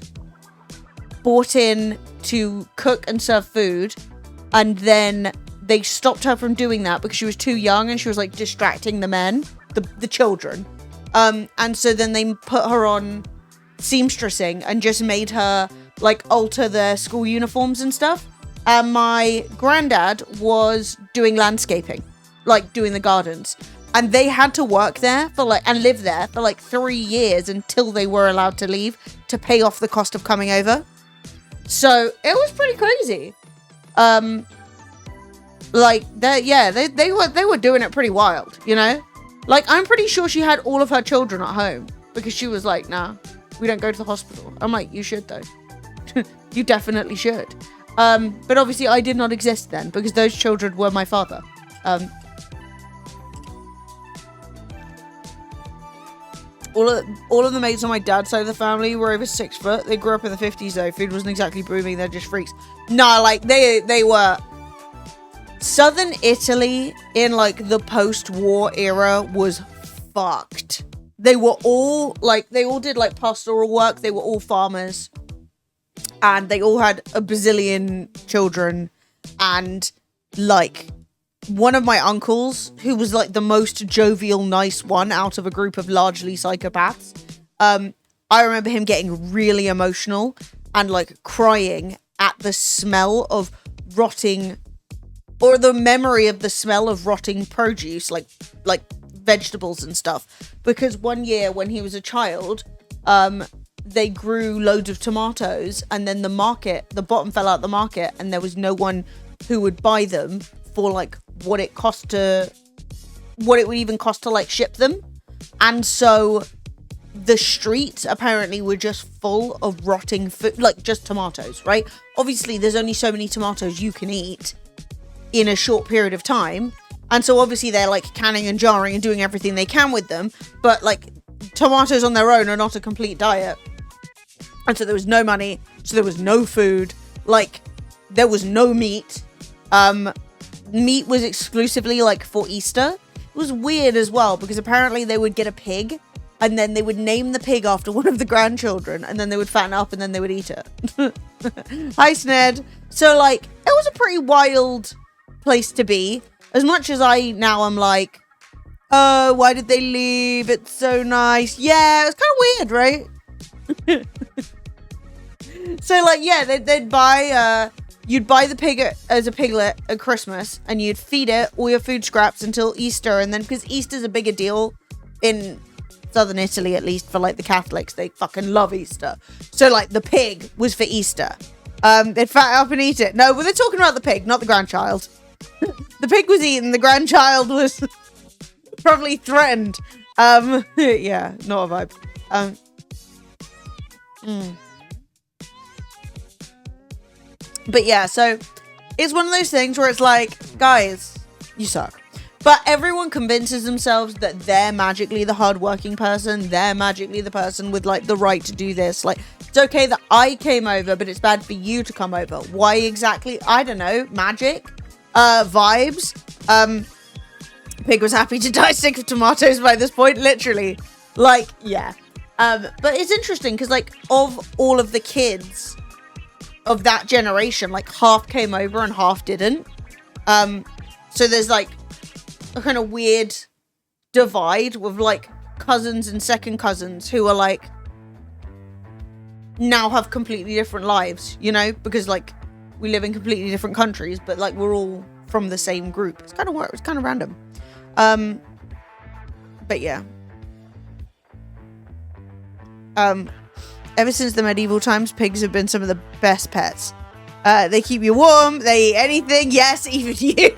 brought in to cook and serve food, and then they stopped her from doing that because she was too young and she was like distracting the men, the children. And so then they put her on seamstressing and just made her like alter their school uniforms and stuff. And my granddad was doing landscaping, like doing the gardens. And they had to work there for like, and live there for like 3 years until they were allowed to leave to pay off the cost of coming over. So it was pretty crazy. Like they were doing it pretty wild, you know? Like, I'm pretty sure she had all of her children at home because she was like, nah, we don't go to the hospital. I'm like, you should though. You definitely should. But obviously I did not exist then because those children were my father. All of the mates on my dad's side of the family were over 6 foot. They grew up in the 50s though. Food wasn't exactly booming. They're just freaks. Nah, like they were... Southern Italy in like the post-war era was fucked. They were all like, they all did like pastoral work. They were all farmers. And they all had a bazillion children. And like one of my uncles, who was like the most jovial, nice one out of a group of largely psychopaths. I remember him getting really emotional and like crying at the smell of rotting, or the memory of the smell of rotting produce, like vegetables and stuff. Because one year when he was a child, they grew loads of tomatoes, and then the bottom fell out the market, and there was no one who would buy them for like what it would even cost to like ship them. And so the streets apparently were just full of rotting food, like just tomatoes, right? Obviously there's only so many tomatoes you can eat in a short period of time, and so obviously they're like canning and jarring and doing everything they can with them, but like tomatoes on their own are not a complete diet. And so there was no money, so there was no food, like there was no meat. Meat was exclusively like for Easter. It was weird as well because apparently they would get a pig and then they would name the pig after one of the grandchildren, and then they would fatten up and then they would eat it. Hi Sned. So like it was a pretty wild place to be. As much as I'm like, oh, why did they leave? It's so nice. Yeah, it was kind of weird, right? So like, yeah, they'd buy, you'd buy the pig as a piglet at Christmas, and you'd feed it all your food scraps until Easter. And then, because Easter's a bigger deal in Southern Italy, at least for like the Catholics, they fucking love Easter. So like the pig was for Easter. They'd fat it up and eat it. No, but they're talking about the pig, not the grandchild. The pig was eaten, the grandchild was probably threatened. Yeah, not a vibe. But yeah, so it's one of those things where it's like, guys, you suck. But everyone convinces themselves that they're magically the hardworking person. They're magically the person with like the right to do this. Like, it's okay that I came over, but it's bad for you to come over. Why exactly? I don't know. Magic, vibes. Pig was happy to die sick of tomatoes by this point, literally. Like, yeah. But it's interesting because like of all of the kids of that generation, like half came over and half didn't. So there's like a kind of weird divide with like cousins and second cousins who are like now have completely different lives, you know, because like we live in completely different countries, but like we're all from the same group. It's kind of weird. It's kind of random. But yeah. Ever since the medieval times, pigs have been some of the best pets. They keep you warm. They eat anything. Yes, even you.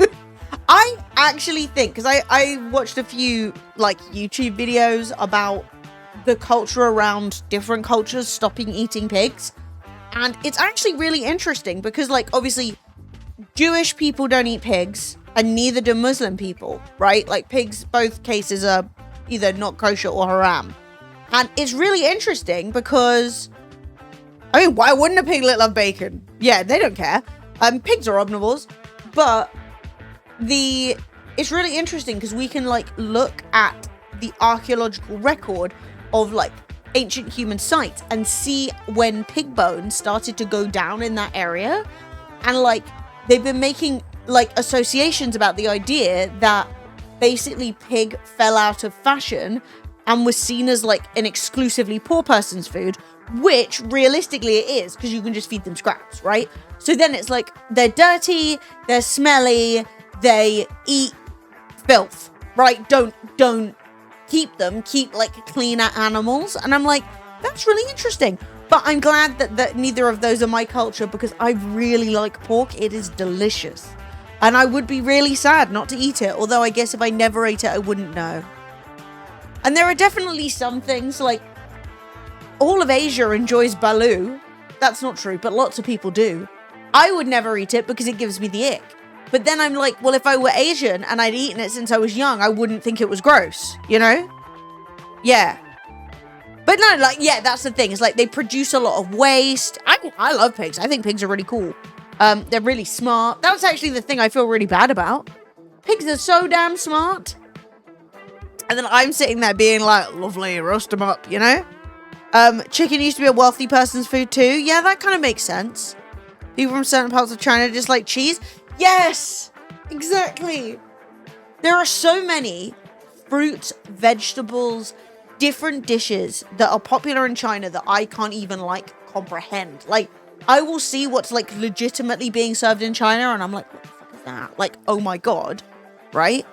I actually think, because I watched a few like YouTube videos about the culture around different cultures stopping eating pigs. And it's actually really interesting because like obviously Jewish people don't eat pigs and neither do Muslim people, right? Like pigs, both cases are either not kosher or haram. And it's really interesting because, I mean, why wouldn't a piglet love bacon? Yeah, they don't care. Pigs are omnivores, but it's really interesting because we can like look at the archaeological record of like ancient human sites and see when pig bones started to go down in that area. And like, they've been making like associations about the idea that basically pig fell out of fashion and was seen as like an exclusively poor person's food, which realistically it is because you can just feed them scraps, right? So then it's like they're dirty, they're smelly, they eat filth, right? Don't keep them, keep like cleaner animals. And I'm like, that's really interesting. But I'm glad that neither of those are my culture because I really like pork. It is delicious. And I would be really sad not to eat it. Although I guess if I never ate it, I wouldn't know. And there are definitely some things like all of Asia enjoys balu. That's not true, but lots of people do. I would never eat it because it gives me the ick. But then I'm like, well, if I were Asian and I'd eaten it since I was young, I wouldn't think it was gross, you know? Yeah. But no, like, yeah, that's the thing. It's like they produce a lot of waste. I love pigs. I think pigs are really cool. They're really smart. That's actually the thing I feel really bad about. Pigs are so damn smart. And then I'm sitting there being like, lovely, roast them up, you know? Chicken used to be a wealthy person's food too. Yeah, that kind of makes sense. People from certain parts of China just like cheese. Yes, exactly. There are so many fruits, vegetables, different dishes that are popular in China that I can't even like comprehend. Like, I will see what's like legitimately being served in China and I'm like, what the fuck is that? Like, oh my God, right?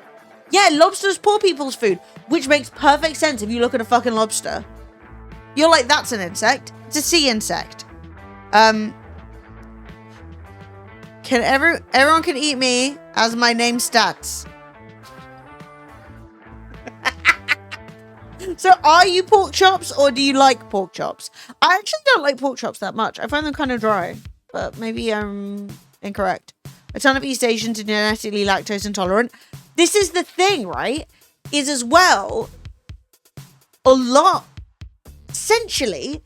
Yeah, lobster's poor people's food, which makes perfect sense if you look at a fucking lobster. You're like, that's an insect. It's a sea insect. Everyone can eat me as my name stats. So are you pork chops or do you like pork chops? I actually don't like pork chops that much. I find them kind of dry, but maybe I'm incorrect. A ton of East Asians are genetically lactose intolerant. This is the thing, right? Is as well a lot. Essentially,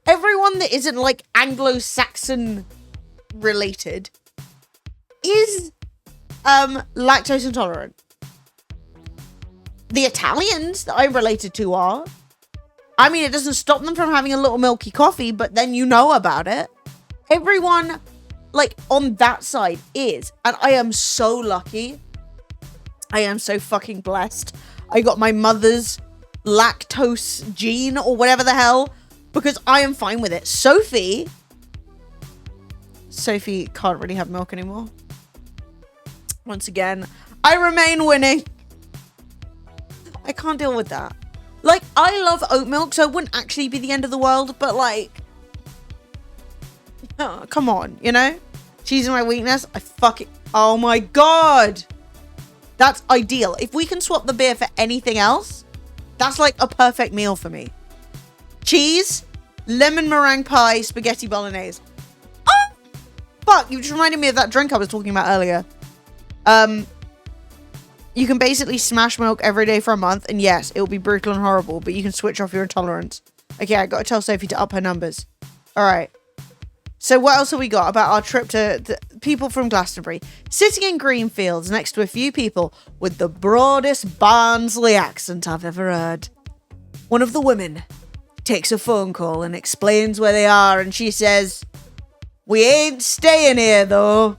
everyone that isn't like Anglo-Saxon related is lactose intolerant. The Italians that I'm related to are. I mean, it doesn't stop them from having a little milky coffee, but then you know about it. Everyone, like, on that side is. And I am so lucky. I am so fucking blessed. I got my mother's lactose gene or whatever the hell, because I am fine with it. Sophie can't really have milk anymore. Once again, I remain winning. I can't deal with that. Like, I love oat milk, so it wouldn't actually be the end of the world, but like, oh, come on, you know? Cheese is my weakness. Oh my God. That's ideal. If we can swap the beer for anything else, that's like a perfect meal for me. Cheese, lemon meringue pie, spaghetti bolognese. Oh, Fuck, you just reminded me of that drink I was talking about earlier. You can basically smash milk every day for a month, and yes, it will be brutal and horrible, but you can switch off your intolerance. Okay, I gotta tell Sophie to up her numbers. Alright. So what else have we got about our trip to people from Glastonbury? Sitting in green fields next to a few people with the broadest Barnsley accent I've ever heard. One of the women takes a phone call and explains where they are, and she says, "We ain't staying here though.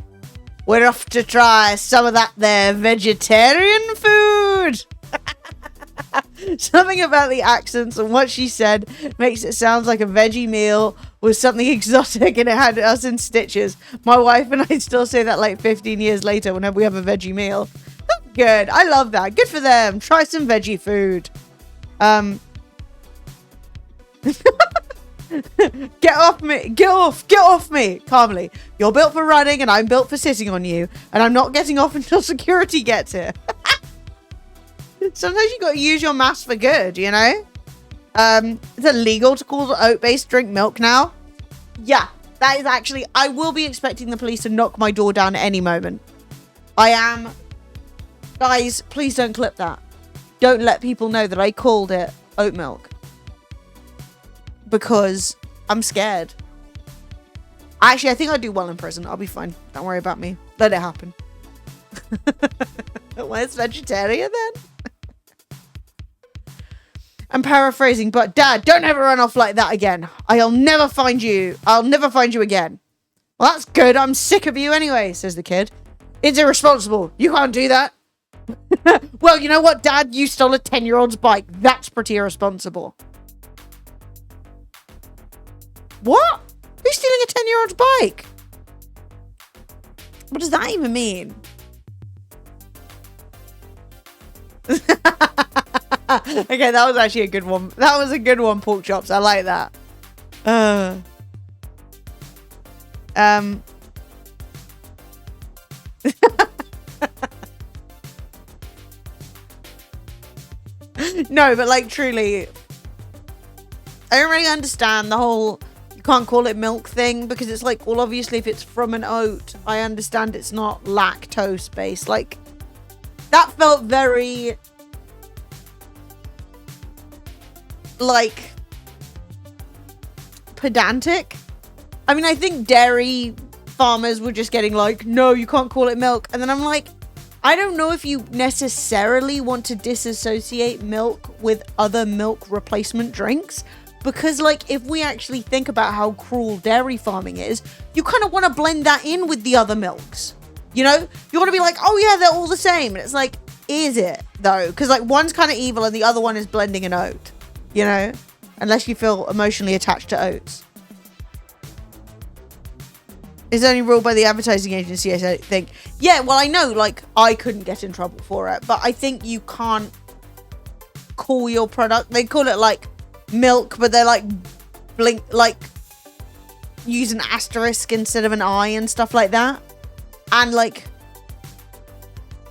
We're off to try some of that there vegetarian food." Something about the accents and what she said makes it sound like a veggie meal with something exotic, and it had us in stitches. My wife and I still say that like 15 years later whenever we have a veggie meal. Good. I love that. Good for them. Try some veggie food. Get off me. Get off me. Calmly. You're built for running and I'm built for sitting on you, and I'm not getting off until security gets here. Sometimes you gotta use your mask for good, you know? Is it legal to call the oat-based drink milk now? Yeah, that is actually... I will be expecting the police to knock my door down at any moment. I am... Guys, please don't clip that. Don't let people know that I called it oat milk. Because I'm scared. Actually, I think I'll do well in prison. I'll be fine. Don't worry about me. Let it happen. Where's vegetarian then? I'm paraphrasing, but Dad, don't ever run off like that again. I'll never find you. I'll never find you again. Well, that's good. I'm sick of you anyway, says the kid. It's irresponsible. You can't do that. Well, you know what, Dad? You stole a 10-year-old's bike. That's pretty irresponsible. What? Who's stealing a 10-year-old's bike? What does that even mean? Okay, that was actually a good one. That was a good one, pork chops. I like that. No, but like truly, I don't really understand the whole you can't call it milk thing, because it's like, well, obviously if it's from an oat, I understand it's not lactose based. Like, that felt very like pedantic. I mean, I think dairy farmers were just getting like, no, you can't call it milk. And then I'm like, I don't know if you necessarily want to disassociate milk with other milk replacement drinks, because like, if we actually think about how cruel dairy farming is, you kind of want to blend that in with the other milks, you know? You want to be like, oh yeah, they're all the same. And it's like, is it though? Because like, one's kind of evil and the other one is blending an oat, you know? Unless you feel emotionally attached to oats. It's only ruled by the advertising agency, I think. Yeah, well, I know, like, I couldn't get in trouble for it, but I think you can't call your product... They call it, like, milk, but they're, like, use an asterisk instead of an I and stuff like that. And, like,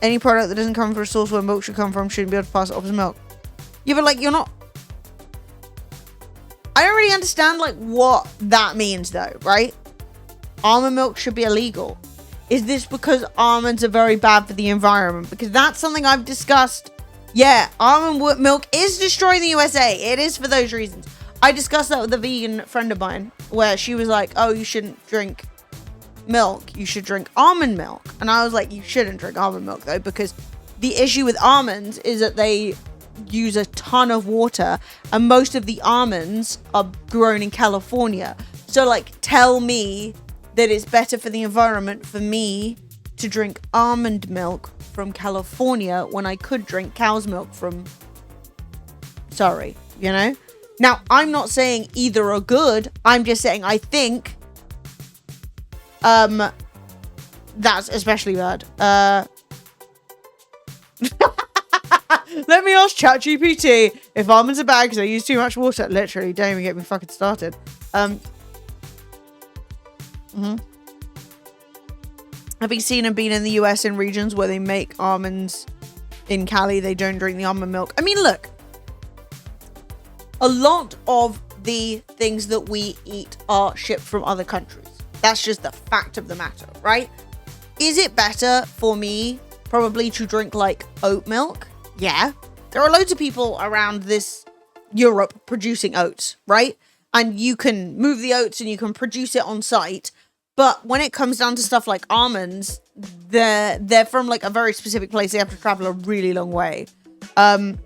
any product that doesn't come from a source where milk should come from shouldn't be able to pass it off as milk. Yeah, but, like, you're not... I don't really understand, like, what that means, though, right? Almond milk should be illegal. Is this because almonds are very bad for the environment? Because that's something I've discussed. Yeah, almond milk is destroying the USA. It is for those reasons. I discussed that with a vegan friend of mine, where she was like, oh, you shouldn't drink milk. You should drink almond milk. And I was like, you shouldn't drink almond milk, though, because the issue with almonds is that they use a ton of water, and most of the almonds are grown in California. So, like, tell me that it's better for the environment for me to drink almond milk from California when I could drink cow's milk from... Sorry, you know? Now, I'm not saying either are good. I'm just saying I think that's especially bad. Let me ask ChatGPT if almonds are bad because I use too much water. Literally, don't even get me fucking started. Having seen and been in the US in regions where they make almonds in Cali, they don't drink the almond milk. I mean, look, a lot of the things that we eat are shipped from other countries. That's just the fact of the matter, right? Is it better for me probably to drink like oat milk? Yeah. There are loads of people around this Europe producing oats, right? And you can move the oats and you can produce it on site. But when it comes down to stuff like almonds, they're from like a very specific place. They have to travel a really long way. I mean,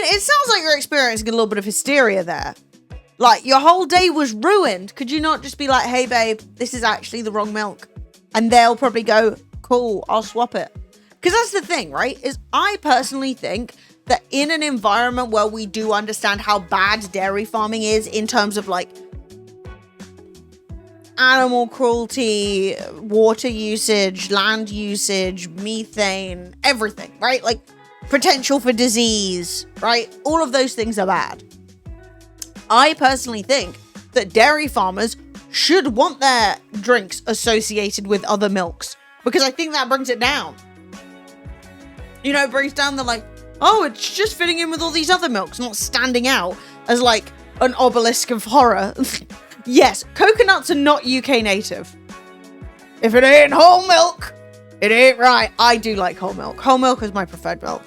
it sounds like you're experiencing a little bit of hysteria there. Like, your whole day was ruined. Could you not just be like, hey, babe, this is actually the wrong milk? And they'll probably go, cool, I'll swap it. Because that's the thing, right? Is I personally think that in an environment where we do understand how bad dairy farming is in terms of like animal cruelty, water usage, land usage, methane, everything, right? Like potential for disease, right? All of those things are bad. I personally think that dairy farmers should want their drinks associated with other milks because I think that brings it down. You know, it brings down the like, oh, it's just fitting in with all these other milks, not standing out as like an obelisk of horror. Yes, coconuts are not UK native. If it ain't whole milk, it ain't right. I do like whole milk. Whole milk is my preferred milk.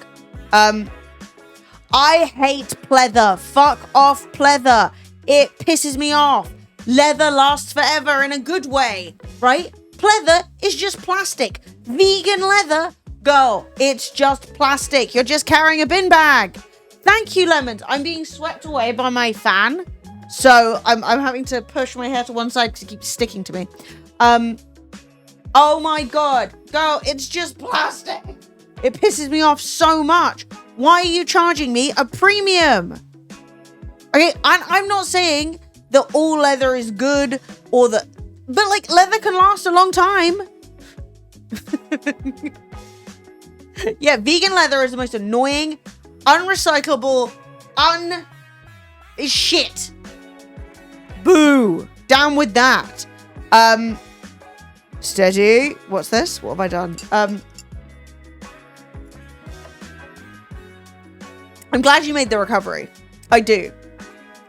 I hate pleather. Fuck off pleather. It pisses me off. Leather lasts forever in a good way, right? Pleather is just plastic. Vegan leather, girl, it's just plastic. You're just carrying a bin bag. Thank you, Lemons. I'm being swept away by my fan. So I'm having to push my hair to one side because it keeps sticking to me. Oh my God, girl, it's just plastic. It pisses me off so much. Why are you charging me a premium? Okay, I'm not saying that all leather is good or that, but like leather can last a long time. Yeah, vegan leather is the most annoying, unrecyclable, shit. Boo. Down with that. Steady. What's this? What have I done? I'm glad you made the recovery. I do.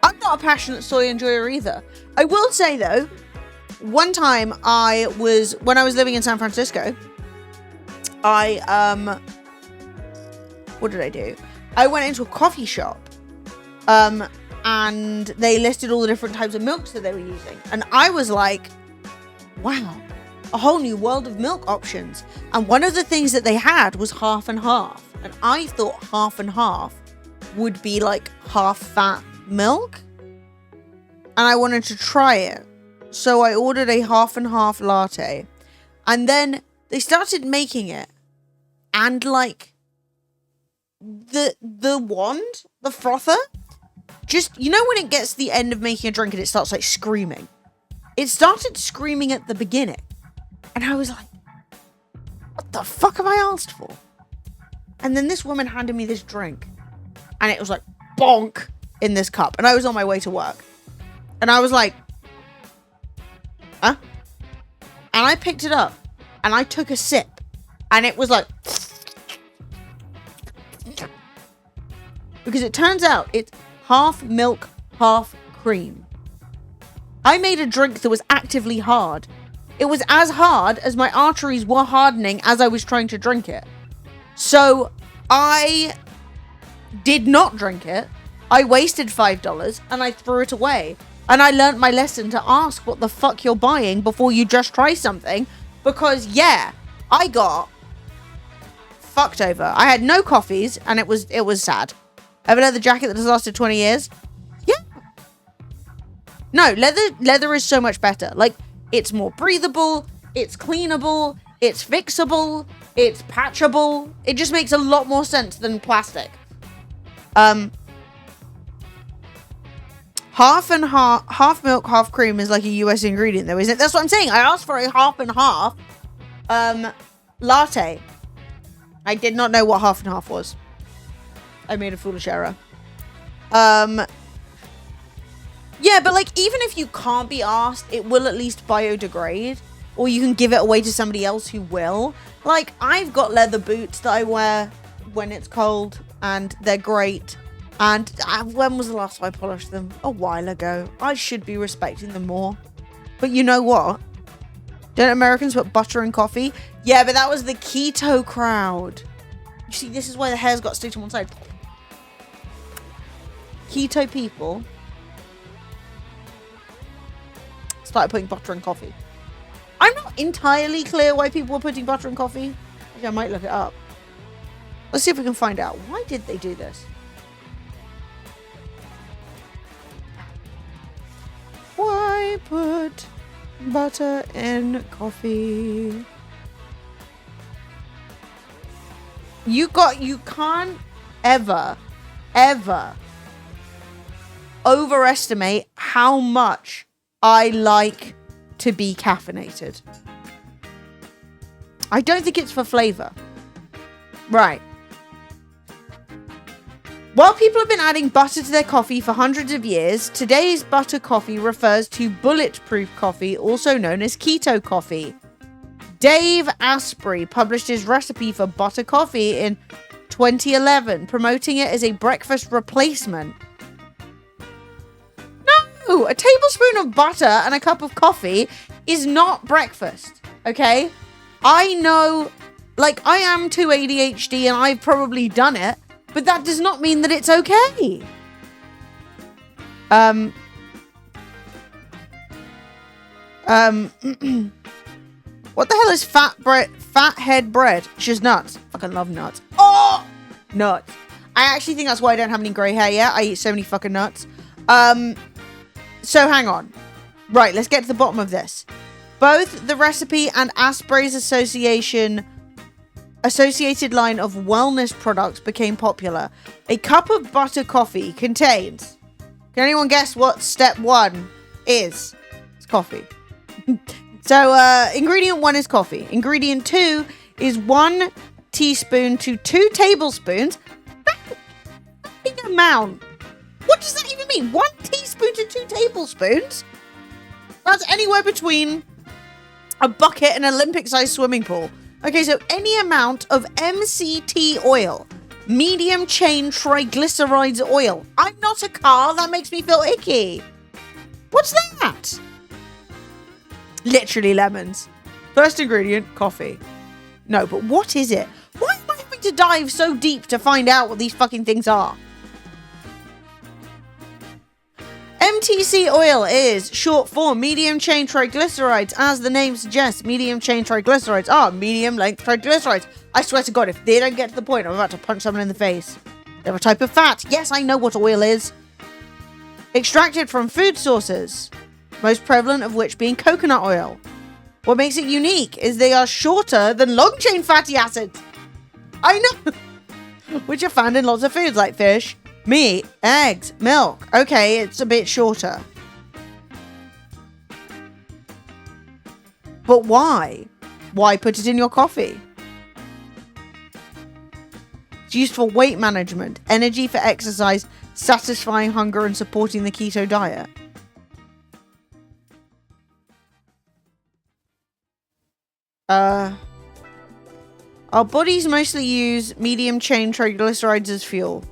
I'm not a passionate soy enjoyer either. I will say though, one time when I was living in San Francisco, what did I do? I went into a coffee shop, and they listed all the different types of milks that they were using. And I was like, wow, a whole new world of milk options. And one of the things that they had was half and half. And I thought half and half would be like half fat milk. And I wanted to try it. So I ordered a half and half latte. And then they started making it. And like the wand, the frother, just, you know when it gets to the end of making a drink and it starts like screaming? It started screaming at the beginning. And I was like, what the fuck have I asked for? And then this woman handed me this drink. And it was like, bonk, in this cup. And I was on my way to work. And I was like, huh? And I picked it up. And I took a sip. And it was like... Because it turns out it's half milk, half cream. I made a drink that was actively hard. It was as hard as my arteries were hardening as I was trying to drink it. So I did not drink it. I wasted $5 and I threw it away. And I learnt my lesson to ask what the fuck you're buying before you just try something. Because yeah, I got fucked over. I had no coffees and it was sad. Have a leather jacket that has lasted 20 years? Yeah. No, leather is so much better. Like, it's more breathable, it's cleanable, it's fixable, it's patchable. It just makes a lot more sense than plastic. Half and half milk, half cream is like a US ingredient though, isn't it? That's what I'm saying. I asked for a half and half latte. I did not know what half and half was. I made a foolish error. Yeah, but like, even if you can't be asked, it will at least biodegrade. Or you can give it away to somebody else who will. Like, I've got leather boots that I wear when it's cold. And they're great. And when was the last time I polished them? A while ago. I should be respecting them more. But you know what? Don't Americans put butter in coffee? Yeah, but that was the keto crowd. You see, this is why the hair's got stuck to one side. Keto people started putting butter in coffee. I'm not entirely clear why people were putting butter in coffee. Actually, I might look it up. Let's see if we can find out. Why did they do this? Why put butter in coffee? You can't ever overestimate how much I like to be caffeinated. I don't think it's for flavor. Right. While people have been adding butter to their coffee for hundreds of years, today's butter coffee refers to bulletproof coffee, also known as keto coffee. Dave Asprey published his recipe for butter coffee in 2011, promoting it as a breakfast replacement. No! A tablespoon of butter and a cup of coffee is not breakfast, okay? I know, like, I am too ADHD and I've probably done it, but that does not mean that it's okay. What the hell is fathead bread? It's just nuts. Fucking love nuts. Oh! Nuts. I actually think that's why I don't have any grey hair yet. I eat so many fucking nuts. So hang on. Right, let's get to the bottom of this. Both the recipe and Asprey's associated line of wellness products became popular. A cup of butter coffee contains... Can anyone guess what step 1 is? It's coffee. So, ingredient 1 is coffee. Ingredient 2 is 1 teaspoon to 2 tablespoons. That's a big amount. What does that even mean? 1 teaspoon to 2 tablespoons? That's anywhere between a bucket and an Olympic-sized swimming pool. Okay, so any amount of MCT oil, medium chain triglycerides oil. I'm not a car. That makes me feel icky. What's that? Literally lemons. First ingredient, coffee. No, but what is it? Why am I having to dive so deep to find out what these fucking things are? MTC oil is short for medium chain triglycerides. As the name suggests, medium chain triglycerides are medium length triglycerides. I swear to God, if they don't get to the point, I'm about to punch someone in the face. They're a type of fat. Yes, I know what oil is. Extracted from food sources, most prevalent of which being coconut oil. What makes it unique is they are shorter than long chain fatty acids. I know. Which are found in lots of foods like fish, meat, eggs, milk. Okay, it's a bit shorter. But why? Why put it in your coffee? It's used for weight management, energy for exercise, satisfying hunger, and supporting the keto diet. Our bodies mostly use medium chain triglycerides as fuel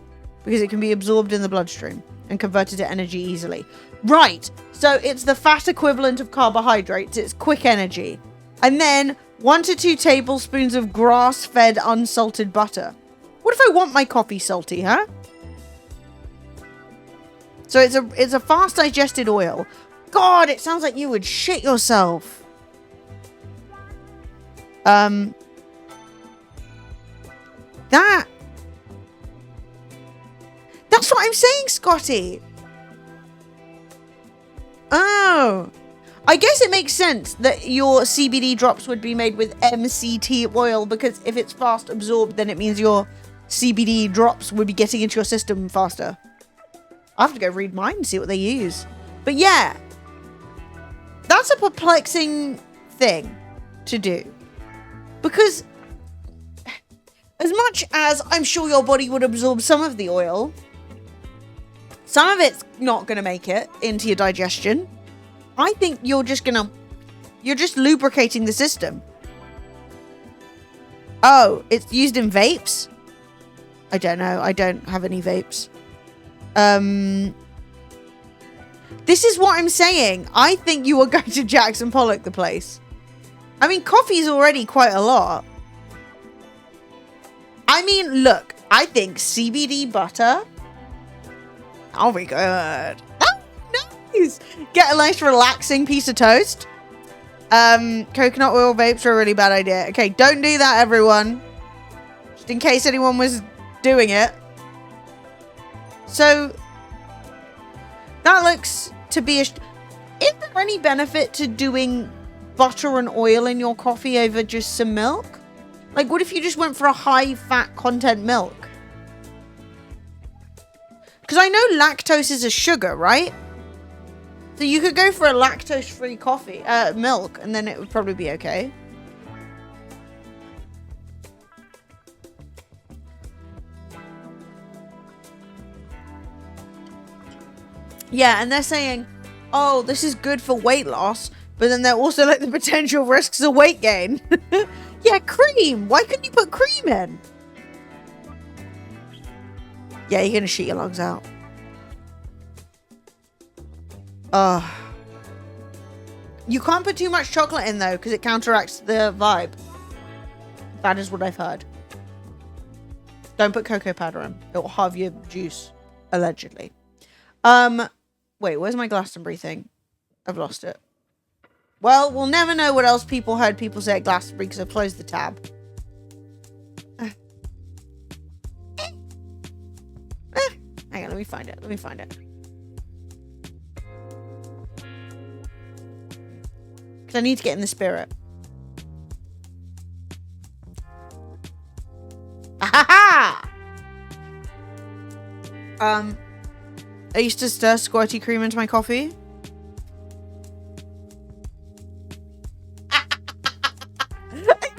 because it can be absorbed in the bloodstream and converted to energy easily. Right, so it's the fat equivalent of carbohydrates. It's quick energy. And then 1 to 2 tablespoons of grass-fed unsalted butter. What if I want my coffee salty, huh? So it's a fast digested oil. God, it sounds like you would shit yourself. That's what I'm saying, Scotty. Oh, I guess it makes sense that your CBD drops would be made with MCT oil, because if it's fast absorbed, then it means your CBD drops would be getting into your system faster. I have to go read mine and see what they use. But yeah, that's a perplexing thing to do. Because as much as I'm sure your body would absorb some of the oil, some of it's not going to make it into your digestion. I think you're just lubricating the system. Oh, it's used in vapes? I don't know. I don't have any vapes. This is what I'm saying. I think you are going to Jackson Pollock the place. I mean, coffee is already quite a lot. I mean, look, I think CBD butter. Oh my god. Oh, nice. Get a nice relaxing piece of toast. Coconut oil vapes are a really bad idea. Okay, don't do that, everyone. Just in case anyone was doing it. So, that looks to be is there any benefit to doing butter and oil in your coffee over just some milk? Like, what if you just went for a high fat content milk? Because I know lactose is a sugar, right? So you could go for a lactose-free coffee, milk, and then it would probably be okay. Yeah, and they're saying, oh, this is good for weight loss, but then they're also like the potential risks of weight gain. Yeah, cream. Why couldn't you put cream in? Yeah, you're gonna shit your lungs out. You can't put too much chocolate in though, because it counteracts the vibe. That is what I've heard. Don't put cocoa powder in. It will halve your juice, allegedly. Wait, where's my Glastonbury thing? I've lost it. Well, we'll never know what else people heard people say at Glastonbury because I've closed the tab. Hang on, let me find it. Let me find it. Because I need to get in the spirit. Ahaha! I used to stir squirty cream into my coffee. I'm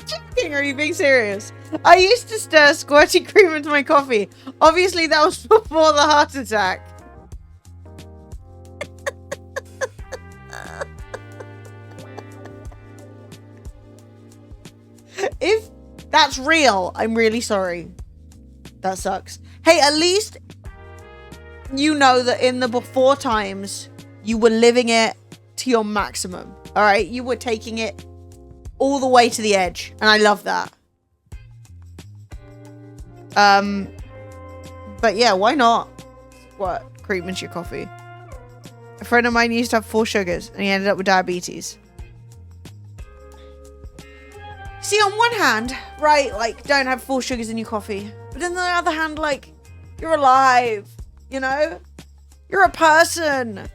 joking, are you being serious? I used to stir squirty cream into my coffee. Obviously, that was before the heart attack. If that's real, I'm really sorry. That sucks. Hey, at least you know that in the before times, you were living it to your maximum. All right? You were taking it all the way to the edge. And I love that. But yeah, why not? What? Cream into your coffee. A friend of mine used to have 4 sugars and he ended up with diabetes. See, on one hand, right, like, don't have 4 sugars in your coffee. But on the other hand, like, you're alive, you know? You're a person.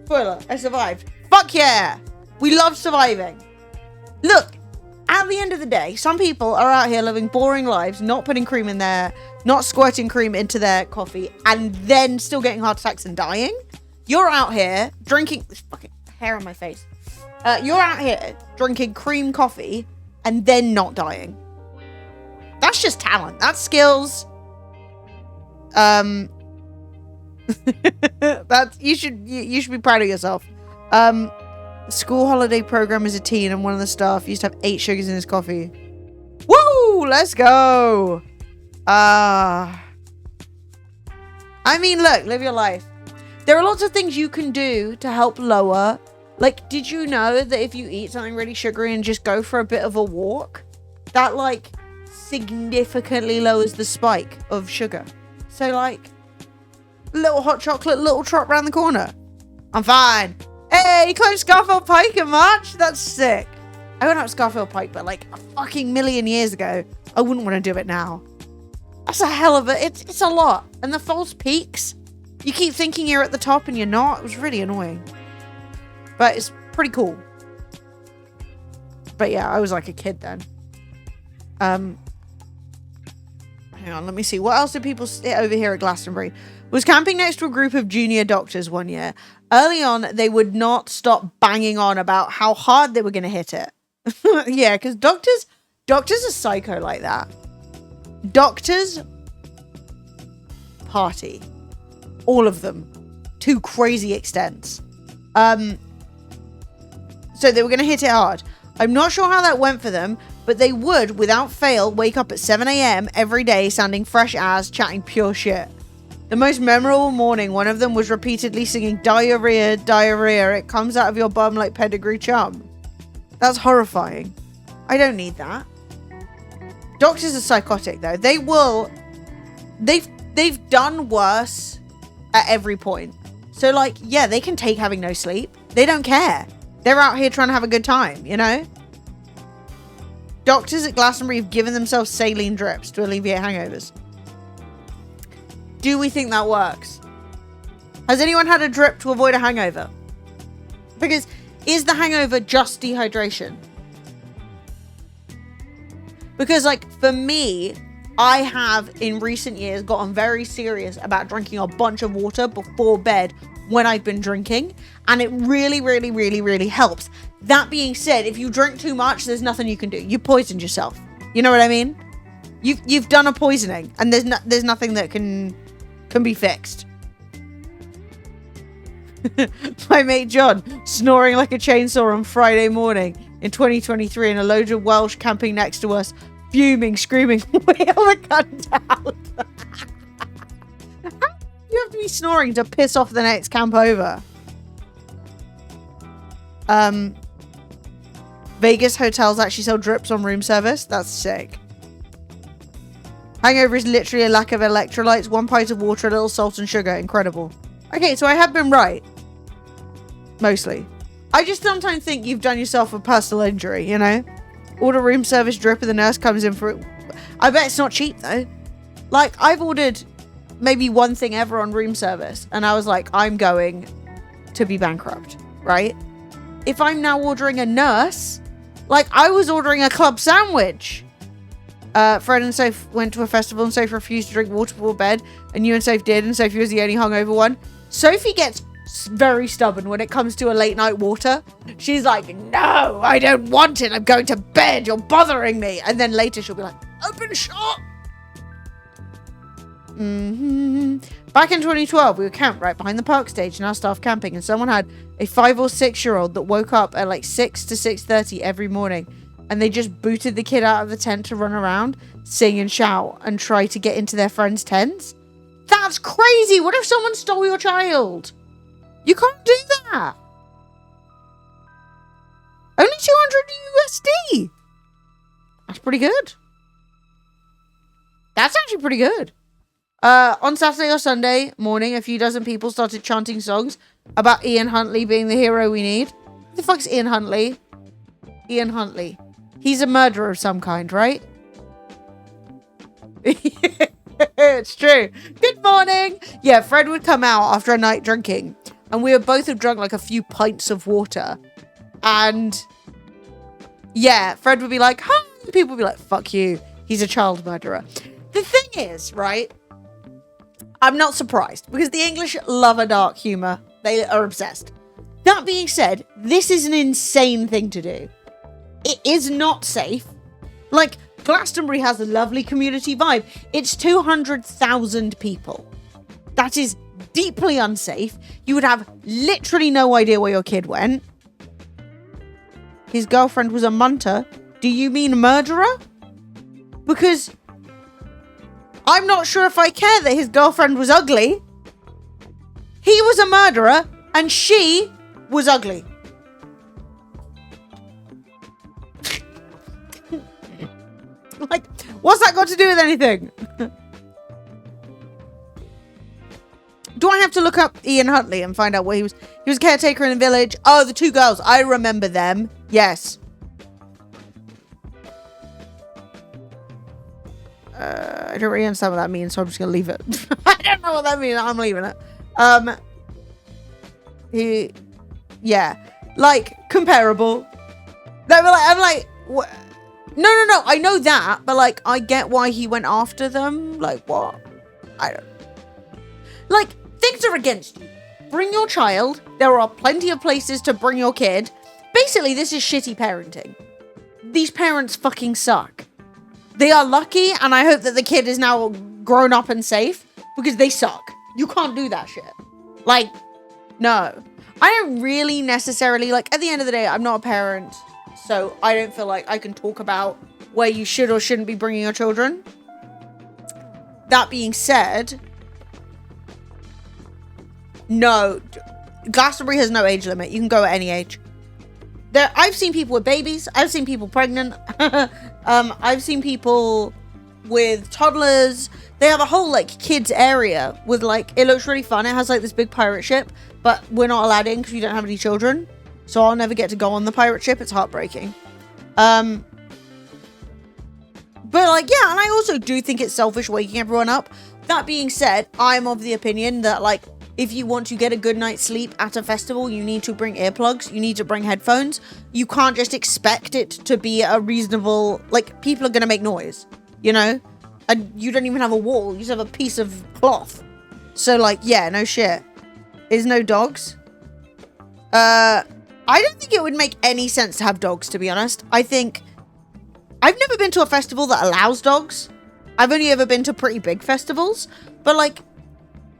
Spoiler, I survived. Fuck yeah. We love surviving. Look, at the end of the day, some people are out here living boring lives, not putting cream in there, not squirting cream into their coffee, and then still getting heart attacks and dying. You're out here drinking... This fucking hair on my face. You're out here drinking cream coffee and then not dying. That's just talent. That's skills. That's you should be proud of yourself. School holiday program as a teen, and one of the staff used to have 8 sugars in his coffee. Woo! Let's go. I mean, look, live your life. There are lots of things you can do to help lower. Like, did you know that if you eat something really sugary and just go for a bit of a walk, that, like, significantly lowers the spike of sugar? So, like, little hot chocolate, little trot round the corner. I'm fine. Hey, close Scarfield Pike in March? That's sick. I went up Scarfield Pike, but, like, a fucking million years ago. I wouldn't want to do it now. That's a hell of a... It's a lot. And the false peaks, you keep thinking you're at the top and you're not. It was really annoying. But it's pretty cool. But yeah, I was like a kid then. Hang on, let me see. What else did people sit over here at Glastonbury? Was camping next to a group of junior doctors one year. Early on, they would not stop banging on about how hard they were going to hit it. Yeah, because doctors are psycho like that. Doctors party. All of them. To crazy extents. So they were going to hit it hard. I'm not sure how that went for them, but they would, without fail, wake up at 7 a.m. every day sounding fresh as, chatting pure shit. The most memorable morning, one of them was repeatedly singing diarrhea, diarrhea. It comes out of your bum like pedigree chum. That's horrifying. I don't need that. Doctors are psychotic though. They've done worse at every point. So like, yeah, they can take having no sleep. They don't care. They're out here trying to have a good time, you know? Doctors at Glastonbury have given themselves saline drips to alleviate hangovers. Do we think that works? Has anyone had a drip to avoid a hangover? Because is the hangover just dehydration? Because like for me, I have in recent years gotten very serious about drinking a bunch of water before bed when I've been drinking. And it really, really, really, really helps. That being said, if you drink too much, there's nothing you can do. You poisoned yourself. You know what I mean? You've done a poisoning and there's nothing that can be fixed. My mate John snoring like a chainsaw on Friday morning in 2023 and a load of Welsh camping next to us, fuming, screaming, wheel the gun down. You have to be snoring to piss off the next camp over. Vegas hotels actually sell drips on room service. That's sick. Hangover is literally a lack of electrolytes, 1 pint of water, a little salt and sugar. Incredible. Okay, so I have been right. Mostly. I just sometimes think you've done yourself a personal injury, you know? Order room service drip and the nurse comes in for it. I bet it's not cheap though. Like, I've ordered maybe one thing ever on room service and I was like, I'm going to be bankrupt, right? If I'm now ordering a nurse, like I was ordering a club sandwich. Fred and Soph went to a festival and Soph refused to drink water before bed and you and Soph did and Sophie was the only hungover one. Sophie gets very stubborn when it comes to a late night water. She's like, no, I don't want it. I'm going to bed. You're bothering me. And then later she'll be like, open shop. Back in 2012, we were camped right behind the park stage in our staff camping and someone had a 5 or 6 year old that woke up at like 6 to 6:30 every morning and they just booted the kid out of the tent to run around, sing and shout and try to get into their friends' tents. That's crazy. What if someone stole your child? You can't do that. Only 200 USD. That's pretty good. That's actually pretty good. On Saturday or Sunday morning, a few dozen people started chanting songs about Ian Huntley being the hero we need. Who the fuck's Ian Huntley? Ian Huntley. He's a murderer of some kind, right? It's true. Good morning. Yeah, Fred would come out after a night drinking and we would both have drunk like a few pints of water. And yeah, Fred would be like, huh? And people would be like, fuck you. He's a child murderer. The thing is, right? I'm not surprised because the English love a dark humor. They are obsessed. That being said, this is an insane thing to do. It is not safe. Like, Glastonbury has a lovely community vibe. It's 200,000 people. That is deeply unsafe. You would have literally no idea where your kid went. His girlfriend was a munter. Do you mean murderer? Because I'm not sure if I care that his girlfriend was ugly. He was a murderer and she was ugly. Like, what's that got to do with anything? Do I have to look up Ian Huntley and find out where he was? He was a caretaker in a village. Oh, the 2 girls. I remember them. Yes. I don't really understand what that means, so I'm just gonna leave it. I don't know what that means. I'm leaving it. Yeah, like comparable. They were like, I'm like, what? No. I know that, but like, I get why he went after them. Like, what? I don't. Like, things are against you. Bring your child. There are plenty of places to bring your kid. Basically, this is shitty parenting. These parents fucking suck. They are lucky, and I hope that the kid is now grown up and safe, because they suck. You can't do that shit. Like, no. I don't really necessarily, like, at the end of the day, I'm not a parent, so I don't feel like I can talk about where you should or shouldn't be bringing your children. That being said, No, Glastonbury has no age limit. You can go at any age. I've seen people with babies. I've seen people pregnant. I've seen people with toddlers. They have a whole like kids area with like, it looks really fun. It has like this big pirate ship, but we're not allowed in because we don't have any children. So I'll never get to go on the pirate ship. It's heartbreaking. But like, yeah, and I also do think it's selfish waking everyone up. That being said, I'm of the opinion that like, if you want to get a good night's sleep at a festival, you need to bring earplugs. You need to bring headphones. You can't just expect it to be a reasonable, like, people are going to make noise, you know? And you don't even have a wall. You just have a piece of cloth. So, like, yeah, no shit. Is no dogs? I don't think it would make any sense to have dogs, to be honest. I think... I've never been to a festival that allows dogs. I've only ever been to pretty big festivals. But, like...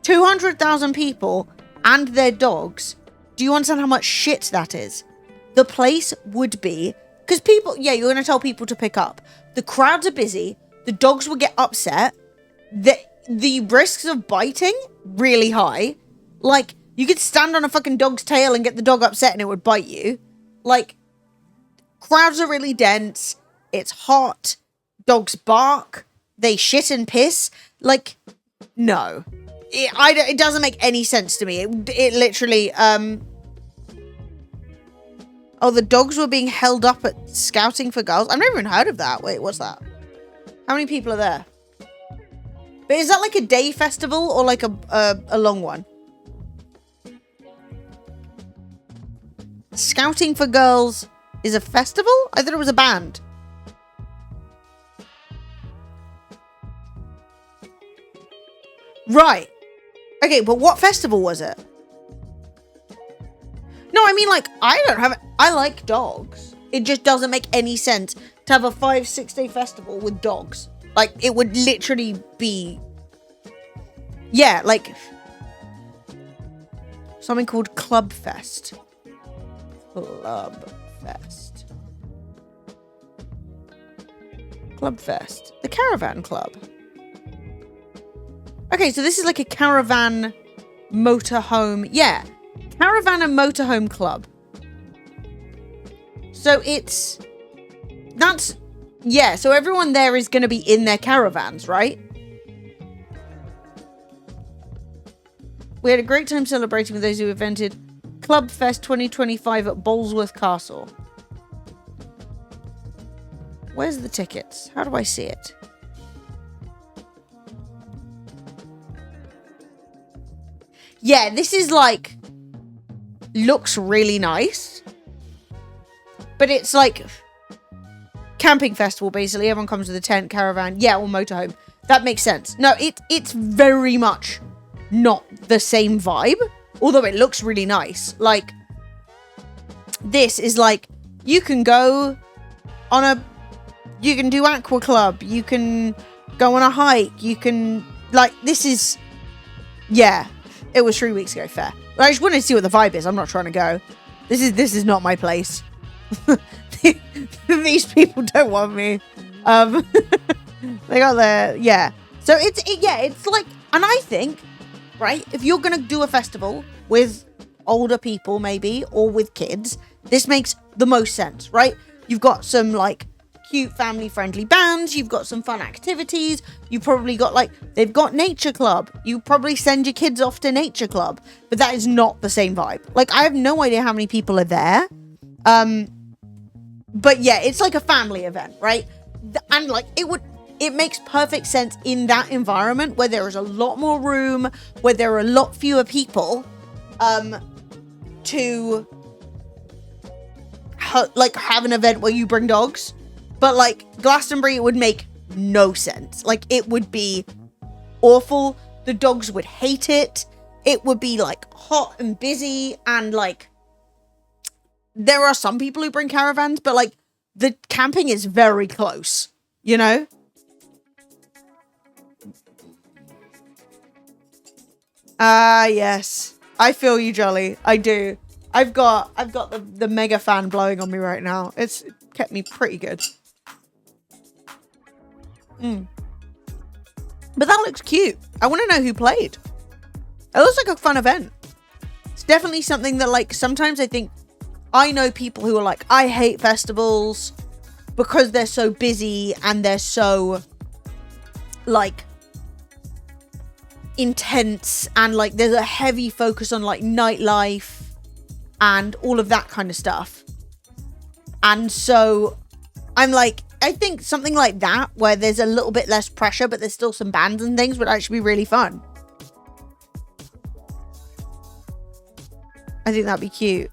200,000 people and their dogs. Do you understand how much shit that is? The place would be... Because people... Yeah, you're going to tell people to pick up. The crowds are busy. The dogs would get upset. The risks of biting, really high. Like, you could stand on a fucking dog's tail and get the dog upset and it would bite you. Like, crowds are really dense. It's hot. Dogs bark. They shit and piss. Like, no. It doesn't make any sense to me. It literally, Oh, the dogs were being held up at Scouting for Girls. I've never even heard of that. Wait, what's that? How many people are there? But is that like a day festival or like a long one? Scouting for Girls is a festival? I thought it was a band. Right. Okay, but what festival was it? No, I mean, like, I like dogs. It just doesn't make any sense to have a 5-6 day festival with dogs. Like, it would literally be... Yeah, like... Something called Club Fest. Club Fest. Club Fest. The Caravan Club. Okay, so this is like a caravan motorhome. Yeah, caravan and motorhome club. So yeah, so everyone there is going to be in their caravans, right? We had a great time celebrating with those who invented Club Fest 2025 at Bolesworth Castle. Where's the tickets? How do I see it? Yeah, this is like, looks really nice. But it's like camping festival, basically. Everyone comes with a tent, caravan, yeah, or motorhome. That makes sense. No, it's very much not the same vibe. Although it looks really nice. Like, this is like, you can go on you can do aqua club. You can go on a hike. You can, like, this is, yeah. It was 3 weeks ago, fair. But I just wanted to see what the vibe is. I'm not trying to go. This is not my place. These people don't want me. They got their, yeah. So it's like, and I think, right, if you're going to do a festival with older people maybe, or with kids, this makes the most sense, right? You've got some like cute family friendly bands, you've got some fun activities, you probably got like, they've got nature club, you probably send your kids off to nature club, but that is not the same vibe. Like, I have no idea how many people are there, but yeah, it's like a family event, right? And like, it makes perfect sense in that environment where there is a lot more room, where there are a lot fewer people, to like have an event where you bring dogs. But, like, Glastonbury, it would make no sense. Like, it would be awful. The dogs would hate it. It would be, like, hot and busy. And, like, there are some people who bring caravans. But, like, the camping is very close. You know? Yes. I feel you, Jolly. I do. I've got the mega fan blowing on me right now. It's kept me pretty good. But that looks cute. I want to know who played. It looks like a fun event. definitely something that, like, sometimes I think I know people who are like, I hate festivals because they're so busy and they're so, like, intense, and like there's a heavy focus on like nightlife and all of that kind of stuff. And so I'm like, I think something like that where there's a little bit less pressure but there's still some bands and things would actually be really fun. I think that'd be cute.